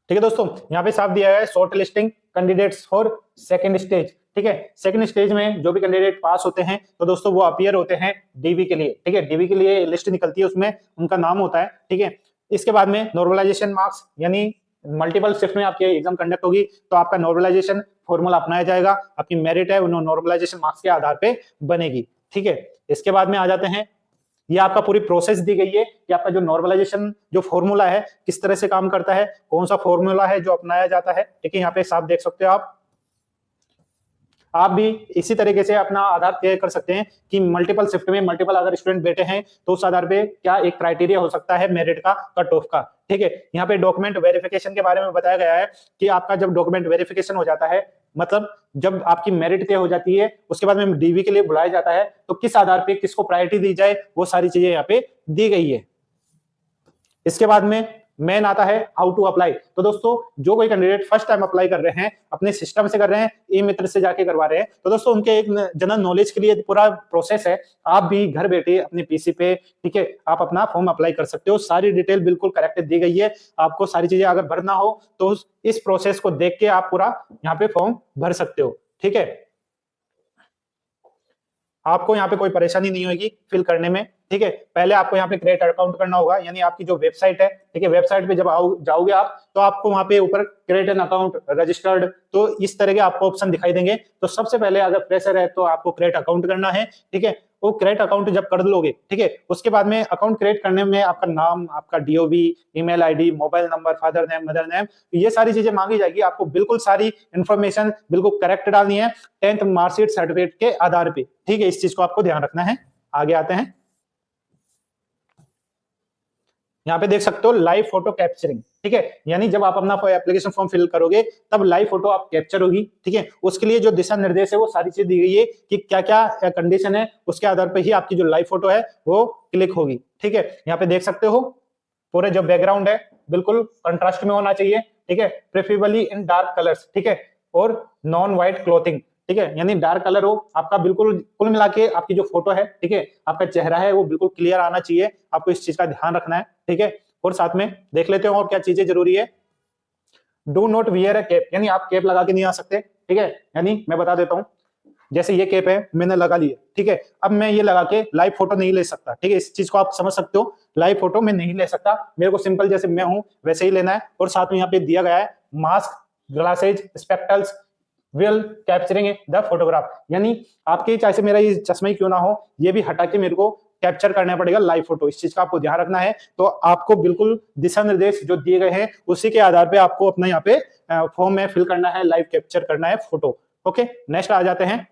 ठीक है दोस्तों। यहाँ पे साफ दिया है short listing candidates for second stage, ठीक है। सेकंड स्टेज में जो भी कैंडिडेट पास होते हैं तो दोस्तों वो अपीयर होते हैं डीवी के लिए, ठीक है, डीवी के लिए लिस्ट निकलती है, उसमें उनका नाम होता है, ठीक है। इसके बाद में नॉर्मलाइजेशन मार्क्स, यानी मल्टीपल शिफ्ट में आपकी एग्जाम कंडक्ट होगी, तो आपका नॉर्मलाइजेशन फॉर्मूला अपनाया जाएगा, आपकी मेरिट है वो नॉर्मलाइजेशन मार्क्स के आधार पे बनेगी, ठीक है। इसके बाद में आ जाते हैं, ये आपका पूरी प्रोसेस दी गई है कि आपका जो नॉर्मलाइजेशन जो फॉर्मूला है किस तरह से काम करता है, कौन सा फॉर्मूला है जो अपनाया जाता है, ठीक है, यहाँ पे साफ देख सकते हो आप। आप भी इसी तरीके से अपना आधार तय कर सकते हैं कि मल्टीपल शिफ्ट में मल्टीपल अगर स्टूडेंट बैठे हैं तो उस आधार पे क्या एक क्राइटेरिया हो सकता है मेरिट का, कट ऑफ का। ठीक है, यहाँ पे डॉक्यूमेंट वेरिफिकेशन के बारे में बताया गया है कि आपका जब डॉक्यूमेंट वेरिफिकेशन हो जाता है, मतलब जब आपकी मेरिट तय हो जाती है, उसके बाद में डीवी के लिए बुलाया जाता है, तो किस आधार पे किसको प्रायोरिटी दी जाए, वो सारी चीजें यहाँ पे दी गई है। इसके बाद में मेन आता है हाउ टू अप्लाई। तो दोस्तों जो कोई कैंडिडेट फर्स्ट टाइम अप्लाई कर रहे हैं, अपने सिस्टम से कर रहे हैं, ई मित्र से जाके करवा रहे हैं, तो दोस्तों उनके एक जनरल नॉलेज के लिए पूरा प्रोसेस है। आप भी घर बैठे अपने पीसी पे, ठीक है, आप अपना फॉर्म अप्लाई कर सकते हो। सारी डिटेल बिल्कुल करेक्ट दी गई है। आपको सारी चीजें अगर भरना हो तो इस प्रोसेस को देख के आप पूरा यहाँ पे फॉर्म भर सकते हो। ठीक है, आपको यहाँ पे कोई परेशानी नहीं होगी फिल करने में। ठीक है, पहले आपको यहाँ पे क्रिएट अकाउंट करना होगा, यानी आपकी जो वेबसाइट है, ठीक है, वेबसाइट पे जब जाओगे आप, तो आपको वहाँ पे ऊपर क्रिएट एन अकाउंट रजिस्टर्ड, तो इस तरह के आपको ऑप्शन दिखाई देंगे। तो सबसे पहले अगर फ्रेशर है तो आपको क्रिएट अकाउंट करना है। ठीक है, वो क्रिएट अकाउंट जब कर लोगे, ठीक है, उसके बाद में अकाउंट क्रिएट करने में आपका नाम, आपका DOB, email ID, mobile number, father name, mother name, ये सारी चीजें मांगी जाएगी। आपको बिल्कुल सारी इंफॉर्मेशन बिल्कुल करेक्ट डालनी है 10th मार्कशीट सर्टिफिकेट के आधार पे। ठीक है, इस चीज को आपको ध्यान रखना है। आगे आते हैं, यहाँ पे देख सकते हो लाइव फोटो कैप्चरिंग। ठीक है, यानी जब आप अपना एप्लीकेशन फॉर्म फिल करोगे तब लाइव फोटो आप कैप्चर होगी। ठीक है, उसके लिए जो दिशा निर्देश है वो सारी चीज दी गई है कि क्या क्या कंडीशन है, उसके आधार पर ही आपकी जो लाइव फोटो है वो क्लिक होगी। ठीक है, यहाँ पे देख सकते हो पूरे जो बैकग्राउंड है बिल्कुल कंट्रास्ट में होना चाहिए। ठीक है, प्रेफरेबली इन डार्क कलर्स। ठीक है, और नॉन व्हाइट क्लोथिंग। ठीक है, यानी डार्क कलर हो आपका, बिल्कुल कुल मिला के आपकी जो फोटो है, ठीक है, आपका चेहरा है वो बिल्कुल क्लियर आना चाहिए। आपको इस चीज का ध्यान रखना है। ठीक है, और साथ में देख लेते हो और क्या चीजें जरूरी है। Do not wear a cap, यानी आप कैप लगा के नहीं आ सकते। ठीक है, यानी मैं बता देता हूँ, जैसे ये कैप है मैंने लगा ली है, ठीक है, अब मैं ये लगा के लाइव फोटो नहीं ले सकता। ठीक है, इस चीज को आप समझ सकते हो, लाइव फोटो मैं नहीं ले सकता, मेरे को सिंपल जैसे मैं हूं वैसे ही लेना है। और साथ में यहाँ पे दिया गया है mask, glasses, spectacles will capturing the photograph, यानी आपके चाहे से मेरा ये चश्मा ही क्यों ना हो, ये भी हटा के मेरे को कैप्चर करना पड़ेगा लाइव फोटो। इस चीज का आपको ध्यान रखना है। तो आपको बिल्कुल दिशा निर्देश जो दिए गए हैं उसी के आधार पे आपको अपना यहाँ पे फॉर्म में फिल करना है, लाइव कैप्चर करना है फोटो। ओके, नेक्स्ट आ जाते हैं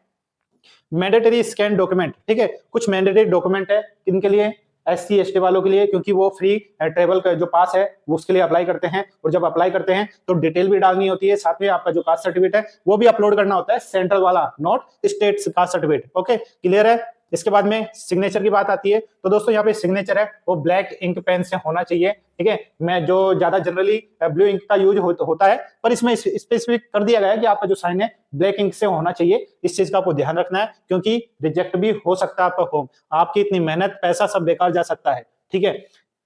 मैंडेटरी स्कैन डॉक्यूमेंट। ठीक है, कुछ मैंडेटरी डॉक्यूमेंट है किनके लिए, SC ST वालों के लिए, क्योंकि वो फ्री ट्रेवल का जो पास है वो उसके लिए अप्लाई करते हैं। और जब अप्लाई करते हैं तो डिटेल भी डालनी होती है, साथ में आपका जो कास्ट सर्टिफिकेट है वो भी अपलोड करना होता है, सेंट्रल वाला, not state caste certificate. Okay, clear है। इसके बाद में सिग्नेचर की बात आती है। तो दोस्तों यहाँ पे सिग्नेचर है वो ब्लैक इंक पेन से होना चाहिए। ठीक है, मैं जो ज्यादा जनरली ब्लू इंक का यूज होता है, पर इसमें स्पेसिफिक कर दिया गया है कि आपका जो साइन है ब्लैक इंक से होना चाहिए। इस चीज का आपको ध्यान रखना है, क्योंकि रिजेक्ट भी हो सकता है आपका फॉर्म, आपकी इतनी मेहनत पैसा सब बेकार जा सकता है। ठीक है,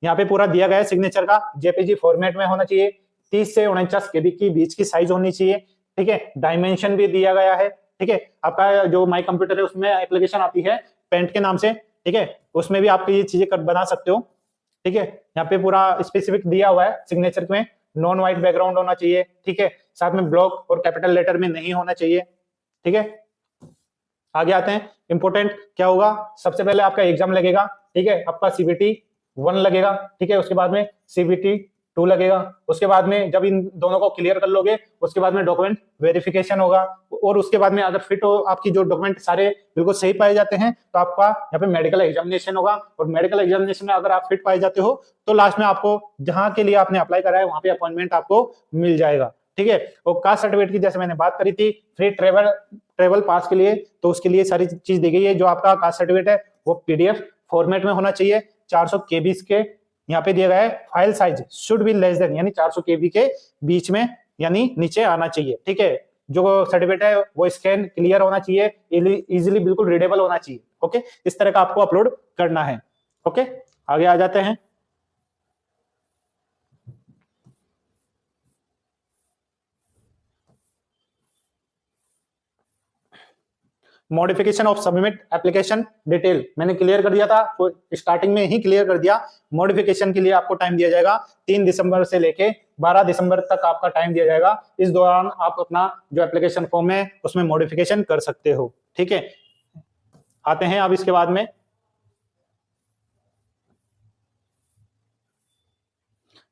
यहाँ पे पूरा दिया गया है सिग्नेचर का जेपीजी फॉर्मेट में होना चाहिए, 30 से 49 केबी की बीच की साइज होनी चाहिए। ठीक है, डायमेंशन भी दिया गया है। ठीक है, आपका जो माई कंप्यूटर है उसमें एप्लीकेशन आती है पेंट के नाम से। ठीक है, उसमें भी आप ये चीजें बना सकते हो। ठीक है, यहाँ पे पूरा स्पेसिफिक दिया हुआ है सिग्नेचर में, नॉन व्हाइट बैकग्राउंड होना चाहिए। ठीक है, साथ में ब्लॉक और कैपिटल लेटर में नहीं होना चाहिए। ठीक है, आगे आते हैं, इंपोर्टेंट क्या होगा, सबसे पहले आपका एग्जाम लगेगा। ठीक है, आपका CBT 1 लगेगा। ठीक है, उसके बाद में CBT 2 लगेगा। उसके बाद में जब इन दोनों को क्लियर कर लोगे उसके बाद में डॉक्यूमेंट वेरिफिकेशन होगा। और उसके बाद में अगर फिट हो, आपकी जो डॉक्यूमेंट सारे बिल्कुल सही पाए जाते हैं, तो आपका यहाँ पे मेडिकल एग्जामिनेशन होगा। और मेडिकल एग्जामिनेशन में अगर आप फिट पाए जाते हो तो लास्ट में आपको जहां के लिए आपने अप्लाई करा है वहां पे अपॉइंटमेंट आपको मिल जाएगा। ठीक है, और कास्ट सर्टिफिकेट की जैसे मैंने बात करी थी, फ्री ट्रेवल पास के लिए, तो उसके लिए सारी चीज दी गई है। जो आपका कास्ट सर्टिफिकेट है वो PDF फॉर्मेट में होना चाहिए, 400 KB के यहाँ पे दिया गया है। File size should be less then, यानी 400 KB के बीच में, यानी नीचे आना चाहिए। ठीक है, जो सर्टिफिकेट है वो स्कैन क्लियर होना चाहिए, इजीली बिल्कुल रीडेबल होना चाहिए। ओके, इस तरह का आपको अपलोड करना है। ओके, आगे आ जाते हैं। Modification of submit application detail मैंने क्लियर कर दिया था, तो स्टार्टिंग में ही क्लियर कर दिया। मॉडिफिकेशन के लिए आपको टाइम दिया जाएगा 3 दिसंबर से लेके 12 दिसंबर तक आपका टाइम दिया जाएगा। इस दौरान आप अपना जो एप्लीकेशन फॉर्म है उसमें मॉडिफिकेशन कर सकते हो। ठीक है, आते हैं अब इसके बाद में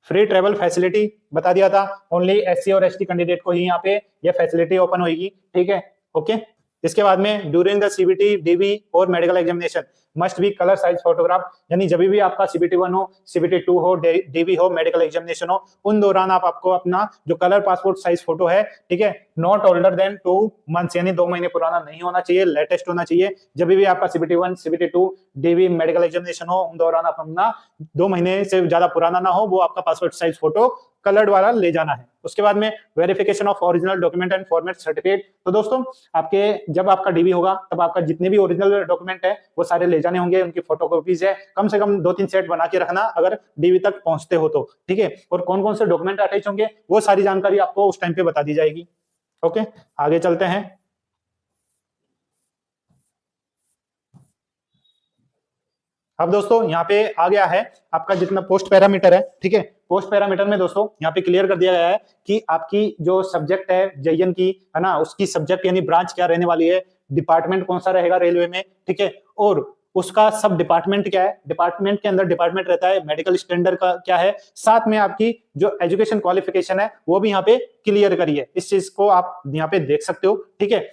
फ्री ट्रेवल फैसिलिटी बता दिया था, ओनली SC और ST कैंडिडेट को ही यहाँ पे ये फैसिलिटी ओपन होगी। ठीक है, ओके, इसके बाद में ड्यूरिंग द सीबीटी डीबी और medical examination must be colour size photograph, यानी जब भी आपका सीबीटी 1 हो, सीबीटी 2 हो, डीबी हो, मेडिकल एग्जामिनेशन हो, उन दौरान आपको अपना जो कलर पासपोर्ट साइज फोटो है, ठीक है, नॉट ओल्डर देन 2 मंथ्स, यानी 2 महीने पुराना नहीं होना चाहिए, लेटेस्ट होना चाहिए। जब भी आपका CBT 1, CBT 2, dB, medical examination हो, उन दौरान आप अपना 2 महीने से ज्यादा पुराना ना हो, वो आपका पासपोर्ट साइज फोटो कलर्ड वाला ले जाना है। उसके बाद में verification of original document and format certificate. तो दोस्तों आपके जब आपका डीबी होगा तब आपका जितने भी ओरिजिनल डॉक्यूमेंट है वो सारे ले जाने होंगे, उनकी फोटोकॉपीज है, कम से कम 2-3 सेट बना के रखना अगर डीबी तक पहुंचते हो तो, ठीक है। और कौन कौन से डॉक्यूमेंट अटैच होंगे वो सारी जानकारी आपको उस टाइम पे बता दी जाएगी। ओके, आगे चलते हैं। अब दोस्तों यहाँ पे आ गया है आपका जितना पोस्ट पैरामीटर है, ठीक है। पोस्ट पैरामीटर में दोस्तों यहाँ पे क्लियर कर दिया गया है कि आपकी जो सब्जेक्ट है जेईएन की, है ना, उसकी सब्जेक्ट यानी ब्रांच क्या रहने वाली है, डिपार्टमेंट कौन सा रहेगा रेलवे में, ठीक है, और उसका सब डिपार्टमेंट क्या है, डिपार्टमेंट के अंदर डिपार्टमेंट रहता है, मेडिकल स्टैंडर्ड का क्या है, साथ में आपकी जो एजुकेशन क्वालिफिकेशन है वो भी यहाँ पे क्लियर करिए। इस चीज को आप यहाँ पे देख सकते हो, ठीक है।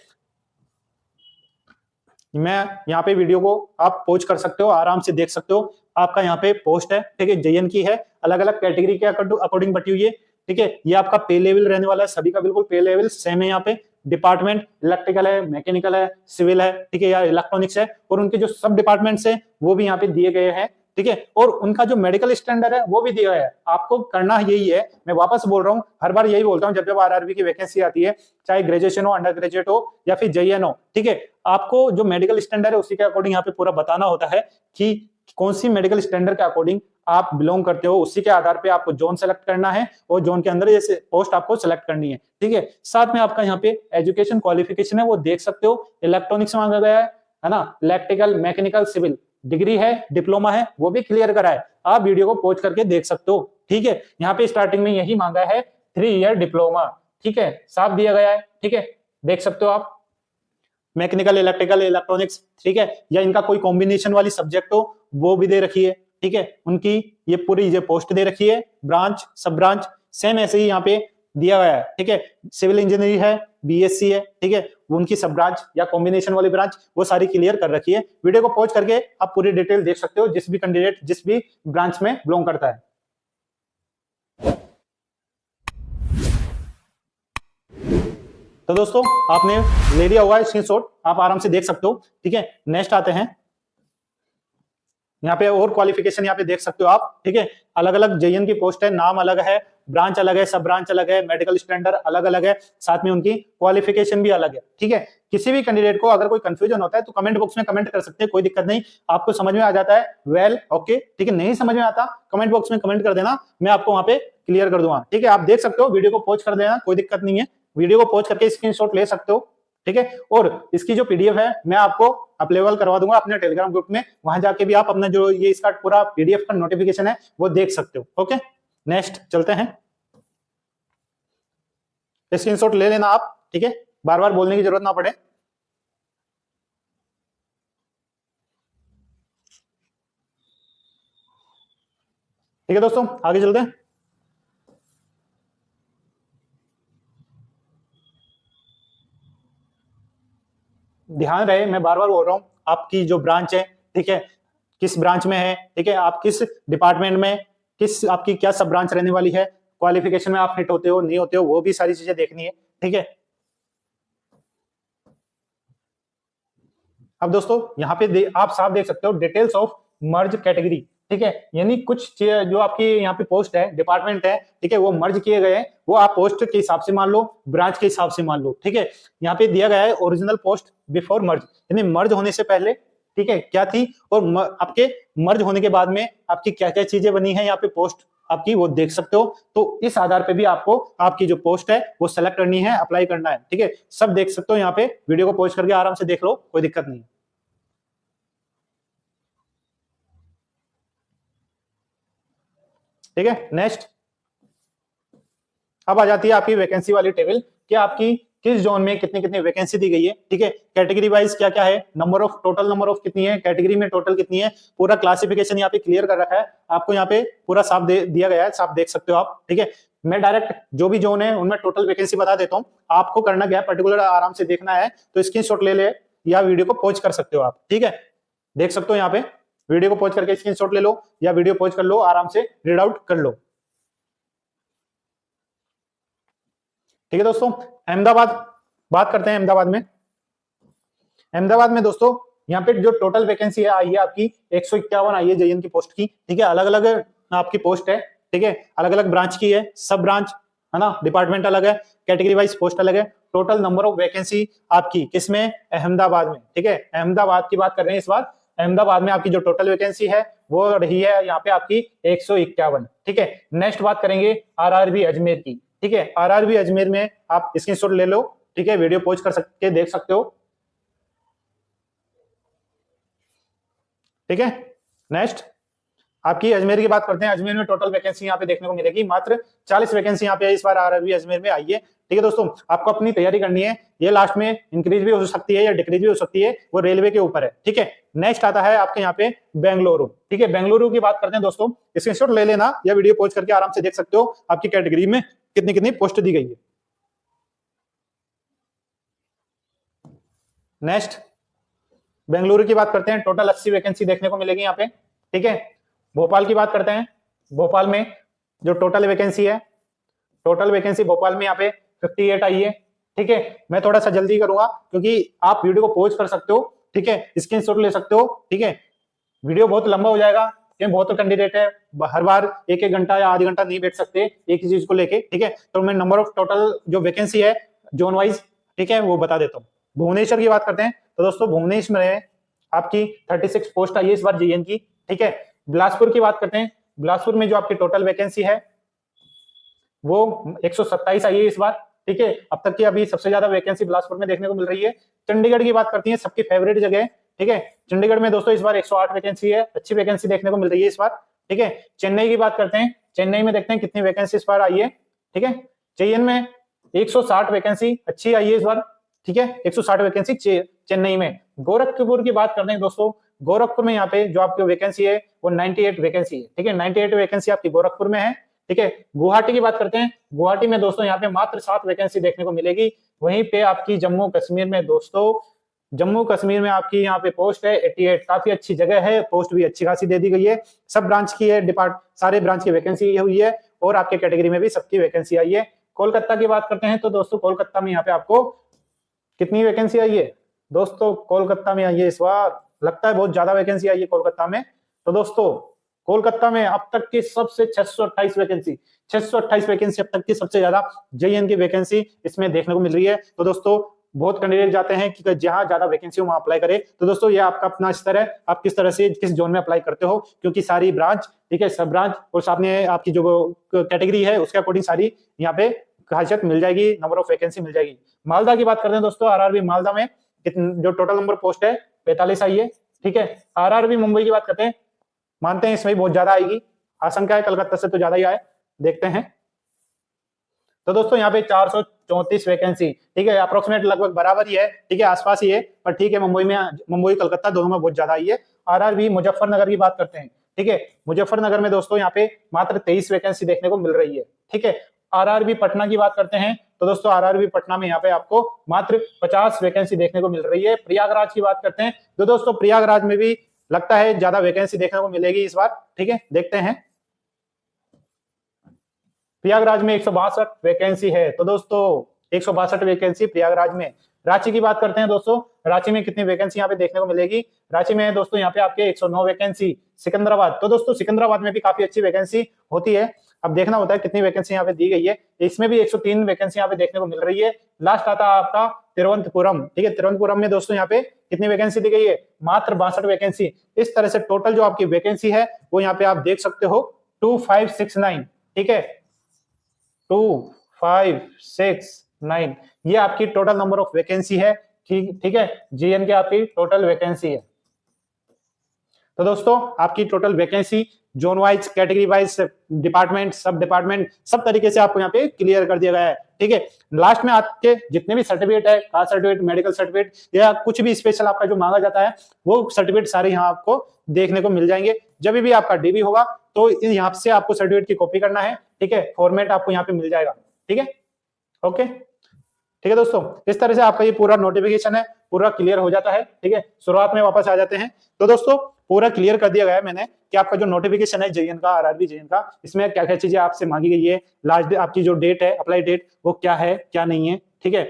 मैं यहाँ पे वीडियो को आप पॉज कर सकते हो, आराम से देख सकते हो। आपका यहाँ पे पोस्ट है, ठीक है, जेईएन की है, अलग अलग कैटेगरी के अकॉर्डिंग बटी हुई है, ठीक है। ये आपका पे लेवल रहने वाला है, सभी का बिल्कुल पे लेवल सेम है। यहाँ पे डिपार्टमेंट इलेक्ट्रिकल है, मैकेनिकल है, सिविल है, ठीक है, या इलेक्ट्रॉनिक्स है, और उनके जो सब डिपार्टमेंट्स है वो भी यहाँ पे दिए गए हैं, ठीक है। और उनका जो मेडिकल स्टैंडर्ड है वो भी दिया है। आपको करना यही है, मैं वापस बोल रहा हूँ, हर बार यही बोलता हूँ जब जब आरआरबी की वैकेंसी आती है, चाहे ग्रेजुएशन हो, अंडर ग्रेजुएट हो या फिर जेईएन हो, ठीक है, आपको जो मेडिकल स्टैंडर्ड है उसी के अकॉर्डिंग यहाँ पे पूरा बताना होता है कि कौन सी मेडिकल स्टैंडर्ड के अकॉर्डिंग आप बिलोंग करते हो। उसी के आधार पे आपको जोन सेलेक्ट करना है और जोन के अंदर जैसे पोस्ट आपको सेलेक्ट करनी है, ठीक है। साथ में आपका यहाँ पे एजुकेशन क्वालिफिकेशन है वो देख सकते हो, इलेक्ट्रॉनिक्स मांगा गया है ना, इलेक्ट्रिकल, मैकेनिकल, सिविल, डिग्री है, डिप्लोमा है, वो भी क्लियर करा है। आप वीडियो को पॉज करके देख सकते हो, ठीक है। यहाँ पे स्टार्टिंग में यही मांगा है 3 ईयर डिप्लोमा, ठीक है, साफ दिया गया है, ठीक है, देख सकते हो आप। मैकेनिकल, इलेक्ट्रिकल, इलेक्ट्रॉनिक्स, ठीक है, या इनका कोई कॉम्बिनेशन वाली सब्जेक्ट हो वो भी दे रखी है, ठीक है। उनकी ये पूरी ये पोस्ट दे रखी है, ब्रांच, सब ब्रांच सेम ऐसे ही यहाँ पे दिया गया है, ठीक है। सिविल इंजीनियरिंग है, बीएससी है, ठीक है, उनकी सब ब्रांच या कॉम्बिनेशन वाली ब्रांच वो सारी क्लियर कर रखी है। वीडियो को पॉज करके आप पूरी डिटेल देख सकते हो, जिस भी कैंडिडेट जिस भी ब्रांच में बिलोंग करता है। तो दोस्तों आपने ले लिया होगा स्क्रीनशॉट, आप आराम से देख सकते हो, ठीक है। नेक्स्ट आते हैं, यहाँ पे और क्वालिफिकेशन यहाँ पे देख सकते हो आप, ठीक है। अलग अलग जेईएन की पोस्ट है, नाम अलग है, ब्रांच अलग है, सब ब्रांच अलग है, मेडिकल स्टैंडर्ड अलग अलग है, साथ में उनकी क्वालिफिकेशन भी अलग है, ठीक है। किसी भी कैंडिडेट को अगर कोई कंफ्यूजन होता है तो कमेंट बॉक्स में कमेंट कर सकते हैं, कोई दिक्कत नहीं। आपको समझ में आ जाता है वेल ओके, ठीक है, नहीं समझ में आता कमेंट बॉक्स में कमेंट कर देना, मैं आपको वहां पे क्लियर कर दूंगा, ठीक है। आप देख सकते हो, वीडियो को पॉज कर देना, कोई दिक्कत नहीं है, वीडियो को पॉज करके स्क्रीनशॉट ले सकते हो, ठीक है। और इसकी जो पीडीएफ है मैं आपको अवेलेबल करवा दूंगा अपने टेलीग्राम ग्रुप में, वहां जाके भी आप अपना जो ये इसका पूरा पीडीएफ का नोटिफिकेशन है वो देख सकते हो। ओके, नेक्स्ट चलते हैं। स्क्रीनशॉट ले लेना आप, ठीक है, बार बार बोलने की जरूरत ना पड़े। ठीक है दोस्तों, आगे चलते हैं। ध्यान रहे, मैं बार बार बोल रहा हूं, आपकी जो ब्रांच है, ठीक है, किस ब्रांच में है, ठीक है, आप किस डिपार्टमेंट में, किस आपकी क्या सब ब्रांच रहने वाली है, क्वालिफिकेशन में आप फिट होते हो नहीं होते हो, वो भी सारी चीजें देखनी है, ठीक है। अब दोस्तों यहाँ पे आप साफ देख सकते हो डिटेल्स ऑफ मर्ज कैटेगरी, ठीक है, यानी कुछ जो आपकी यहाँ पे पोस्ट है, डिपार्टमेंट है, ठीक है, वो मर्ज किए गए हैं, वो आप पोस्ट के हिसाब से मान लो, ब्रांच के हिसाब से मान लो, ठीक है। यहाँ पे दिया गया है ओरिजिनल पोस्ट बिफोर मर्ज, यानी मर्ज होने से पहले, ठीक है, क्या थी, और आपके मर्ज होने के बाद में आपकी क्या क्या चीजें बनी है यहाँ पे पोस्ट आपकी, वो देख सकते हो। तो इस आधार पे भी आपको आपकी जो पोस्ट है वो सेलेक्ट करनी है, अप्लाई करना है, ठीक है, सब देख सकते हो यहाँ पे। वीडियो को पॉज करके आराम से देख लो, कोई दिक्कत नहीं। ठीक है, नेक्स्ट अब आ जाती है आपकी वैकेंसी वाली टेबल कि आपकी किस जोन में कितनी कितनी वैकेंसी दी गई है, ठीक है, कैटेगरी वाइज क्या क्या है, number of, total number of कितनी है, कैटेगरी में टोटल कितनी है, पूरा क्लासिफिकेशन यहाँ पे क्लियर कर रखा है आपको, यहाँ पे पूरा साफ दिया गया है, साफ देख सकते हो आप, ठीक है। मैं डायरेक्ट जो भी जोन है उनमें टोटल वैकेंसी बता देता हूँ। आपको करना क्या है, पर्टिकुलर आराम से देखना है तो स्क्रीनशॉट ले ले या वीडियो को पॉज कर सकते हो आप, ठीक है। देख सकते हो यहाँ पे वीडियो को पॉज करके स्क्रीनशॉट ले लो या वीडियो पॉज कर लो, आराम से रीड आउट कर लो, ठीक है दोस्तों। अहमदाबाद बात करते हैं। अहमदाबाद में दोस्तों यहाँ पे जो टोटल वैकेंसी है आई है आपकी 151 आई है जेईएन की पोस्ट की, ठीक है। अलग अलग आपकी पोस्ट है, ठीक है, अलग अलग ब्रांच की है, सब ब्रांच है ना, डिपार्टमेंट अलग है, कैटेगरी वाइज पोस्ट अलग है। टोटल नंबर ऑफ वैकेंसी आपकी किसमें, अहमदाबाद में, ठीक है। अहमदाबाद की बात कर रहे हैं इस बार। अहमदाबाद में आपकी जो टोटल वैकेंसी है वो रही है यहाँ पे आपकी 151, ठीक है। नेक्स्ट बात करेंगे आरआरबी अजमेर की, ठीक है। आरआरबी अजमेर में आप स्क्रीनशॉट ले लो, ठीक है, वीडियो पॉज कर सकते देख सकते हो, ठीक है। नेक्स्ट आपकी अजमेर की बात करते हैं। अजमेर में टोटल वैकेंसी यहाँ पे देखने को मिलेगी मात्र 40 वैकेंसी यहाँ पे इस बार आरआरबी अजमेर में आई है, ठीक है दोस्तों। आपको अपनी तैयारी करनी है, ये लास्ट में इंक्रीज भी हो सकती है या डिक्रीज भी हो सकती है, वो रेलवे के ऊपर है, ठीक है। नेक्स्ट आता है आपके यहाँ पे बेंगलुरु, ठीक है। बेंगलुरु की बात करते हैं दोस्तों, स्क्रीनशॉट ले लेना या वीडियो पॉज करके आराम से देख सकते हो आपकी कैटेगरी में कितनी कितनी पोस्ट दी गई है। नेक्स्ट बेंगलुरु की बात करते हैं, टोटल 80 वैकेंसी देखने को मिलेगी यहाँ पे, ठीक है। भोपाल की बात करते हैं। भोपाल में जो टोटल वैकेंसी है, टोटल वैकेंसी भोपाल में यहाँ पे 58 आई है, ठीक है। मैं थोड़ा सा जल्दी करूंगा क्योंकि आप वीडियो को पॉज कर सकते हो, ठीक है, स्क्रीनशॉट ले सकते हो, ठीक है। वीडियो बहुत लंबा हो जाएगा क्योंकि बहुत कैंडिडेट है, हर बार एक एक घंटा या आधी घंटा नहीं बैठ सकते एक ही चीज को लेके, ठीक है। तो मैं नंबर ऑफ टोटल जो वैकेंसी है जोन वाइज, ठीक है, वो बता देता हूँ। भुवनेश्वर की बात करते हैं तो दोस्तों भुवनेश्वर में आपकी 36 पोस्ट आई है इस बार जेईएन की, ठीक है। बिलासपुर की बात करते हैं। बिलासपुर में जो आपकी टोटल वैकेंसी है वो 127 आई है इस बार, ठीक है। अब तक की अभी सबसे ज्यादा वैकेंसी बिलासपुर में देखने को मिल रही है। चंडीगढ़ की बात करती है, सबकी फेवरेट जगह है, ठीक है। चंडीगढ़ में दोस्तों इस बार 108 वैकेंसी है, अच्छी वैकेंसी देखने को मिल रही है इस बार, ठीक है। चेन्नई की बात करते हैं। चेन्नई में देखते हैं कितनी वैकेंसी इस बार आई है, ठीक है। जेईएन में 160 वैकेंसी अच्छी आई है इस बार, ठीक है, 160 वैकेंसी चेन्नई में। गोरखपुर की बात करते हैं दोस्तों, गोरखपुर में यहाँ पे जो आपकी वैकेंसी है वो 98 वैकेंसी है, ठीक है। 98 वैकेंसी आपकी गोरखपुर में है, ठीक है। गुवाहाटी की बात करते हैं। गुवाहाटी में दोस्तों यहाँ पे मात्र 7 वैकेंसी देखने को मिलेगी। वहीं पे आपकी जम्मू कश्मीर में दोस्तों, जम्मू कश्मीर में आपकी यहाँ पे पोस्ट है 88, काफी अच्छी जगह है, पोस्ट भी अच्छी खासी दे दी गई है, सब ब्रांच की है, सारे ब्रांच की वैकेंसी हुई है और आपके कैटेगरी में भी सबकी वैकेंसी आई है। कोलकाता की बात करते हैं तो दोस्तों कोलकाता में यहाँ पे आपको कितनी वैकेंसी आई है दोस्तों, कोलकाता में आई है इस बार, लगता है बहुत ज्यादा वैकेंसी आई है कोलकाता में। तो दोस्तों कोलकाता में अब तक की सबसे 628 वैकेंसी अब तक की सबसे ज्यादा जेईएन की वैकेंसी इसमें देखने को मिल रही है। तो दोस्तों बहुत कैंडिडेट जाते हैं कि जहां ज्यादा वैकेंसी हो वहां अप्लाई करें। तो दोस्तों ये आपका अपना स्तर है, आप किस तरह से किस जोन में अप्लाई करते हो, क्योंकि सारी ब्रांच, ठीक है, सब ब्रांच और सामने आपकी जो कैटेगरी है उसके अकॉर्डिंग सारी यहाँ पे खासियत मिल जाएगी, नंबर ऑफ वैकेंसी मिल जाएगी। मालदा की बात करते हैं दोस्तों, आरआरबी मालदा में जो टोटल नंबर पोस्ट है 45 आई है, ठीक है। आरआरबी मुंबई की बात करते हैं, मानते हैं इसमें बहुत ज्यादा आएगी, आशंका है कलकत्ता से तो ज्यादा ही आए, देखते हैं। तो दोस्तों यहाँ पे 434 वैकेंसी, ठीक है, अप्रोक्सीमेट लगभग बराबर ही है, ठीक है, आसपास ही है, पर ठीक है मुंबई कलकत्ता दोनों में बहुत ज्यादा आई है। आरआरबी मुजफ्फरनगर की बात करते हैं, ठीक है। मुजफ्फरनगर में दोस्तों यहाँ पे मात्र 23 वैकेंसी देखने को मिल रही है, ठीक है। आरआरबी पटना की बात करते हैं तो दोस्तों आरआरबी पटना में यहाँ पे आपको मात्र 50 वैकेंसी देखने को मिल रही है। प्रयागराज की बात करते हैं तो दोस्तों प्रयागराज में भी लगता है ज्यादा वैकेंसी देखने को मिलेगी इस बार, ठीक है, देखते हैं। प्रयागराज में 162 वैकेंसी है, तो दोस्तों 162 वैकेंसी प्रयागराज में। रांची की बात करते हैं दोस्तों, रांची में कितनी वैकेंसी यहाँ पे देखने को मिलेगी, रांची में दोस्तों यहाँ पे आपके 109 वैकेंसी। सिकंदराबाद, तो दोस्तों सिकंदराबाद में भी काफी अच्छी वैकेंसी होती है, अब देखना होता है कितनी वैकेंसी यहाँ पे दी गई है। इसमें भी 103 वैकेंसी यहाँ पे देखने को मिल रही है। लास्ट आता है आपका तिरुवनंतपुरम, ठीक है, तिरुवनंतपुरम में दोस्तों यहाँ पे कितनी वैकेंसी दी गई है, मात्र 62 वैकेंसी। इस तरह से टोटल जो आपकी वैकेंसी है वो यहाँ पे आप देख सकते हो 2569, ठीक है, 2569, ये आपकी टोटल नंबर ऑफ वैकेंसी है, ठीक है, जेएन की आपकी टोटल वैकेंसी है। तो दोस्तों आपकी total vacancy zone wise, category wise, department, सब डिपार्टमेंट, सब तरीके से आपको यहाँ पे क्लियर कर दिया गया है, ठीक है। लास्ट में आपके जितने भी सर्टिफिकेट है, कास्ट सर्टिफिकेट, मेडिकल सर्टिफिकेट या कुछ भी स्पेशल आपका जो मांगा जाता है वो सर्टिफिकेट सारे यहाँ आपको देखने को मिल जाएंगे। जब भी आपका डीबी होगा तो यहाँ से आपको सर्टिफिकेट की कॉपी करना है, ठीक है, फॉर्मेट आपको यहाँ पे मिल जाएगा, ठीक है, ओके, ठीक है दोस्तों। इस तरह से आपका ये पूरा नोटिफिकेशन है पूरा क्लियर हो जाता है, ठीक है। शुरुआत में वापस आ जाते हैं, तो दोस्तों पूरा क्लियर कर दिया गया है मैंने कि आपका जो नोटिफिकेशन है जेईएन का, आरआरबी जेईएन का, इसमें क्या क्या चीजें आपसे मांगी गई है, लास्ट आपकी जो डेट है, अप्लाई डेट, वो क्या है क्या नहीं है, ठीक है,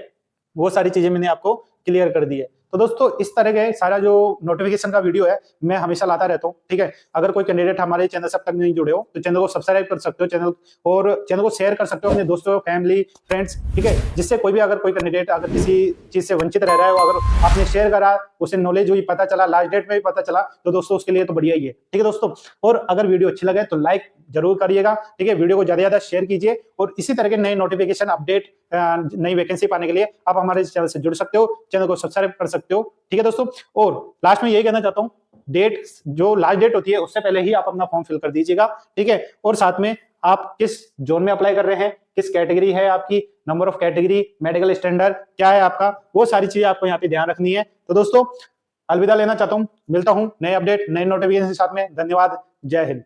वो सारी चीजें मैंने आपको क्लियर कर दी है। तो दोस्तों इस तरह के सारा जो नोटिफिकेशन का वीडियो है मैं हमेशा लाता रहता हूँ, ठीक है। अगर कोई कैंडिडेट हमारे चैनल से अब तक नहीं जुड़े हो तो चैनल को सब्सक्राइब कर सकते हो, चैनल को शेयर कर सकते हो अपने दोस्तों, फैमिली, फ्रेंड्स, ठीक है, जिससे कोई भी अगर कोई कैंडिडेट अगर किसी चीज से वंचित रह रहा है, अगर आपने शेयर करा, उसे नॉलेज हुई, पता चला, लास्ट डेट में भी पता चला, तो दोस्तों उसके लिए तो बढ़िया ही है, ठीक है दोस्तों। और अगर वीडियो अच्छी लगे तो लाइक जरूर करिएगा, ठीक है, वीडियो को ज्यादा से ज्यादा शेयर कीजिए, और इसी तरह के नए नोटिफिकेशन अपडेट, नई वैकेंसी पाने के लिए आप हमारे चैनल से जुड़ सकते हो, चैनल को सब्सक्राइब कर सकते हो, ठीक है दोस्तों। और लास्ट में यही कहना चाहता हूँ, डेट जो लास्ट डेट होती है उससे पहले ही आप अपना फॉर्म फिल कर दीजिएगा, ठीक है। और साथ में आप किस जोन में अप्लाई कर रहे हैं, किस कैटेगरी है आपकी, number of category, medical standard क्या है आपका, वो सारी चीजें आपको यहाँ पे ध्यान रखनी है। तो दोस्तों अलविदा लेना चाहता हूँ, मिलता हूँ नए अपडेट नए नोटिफिकेशन के साथ में। धन्यवाद, जय हिंद।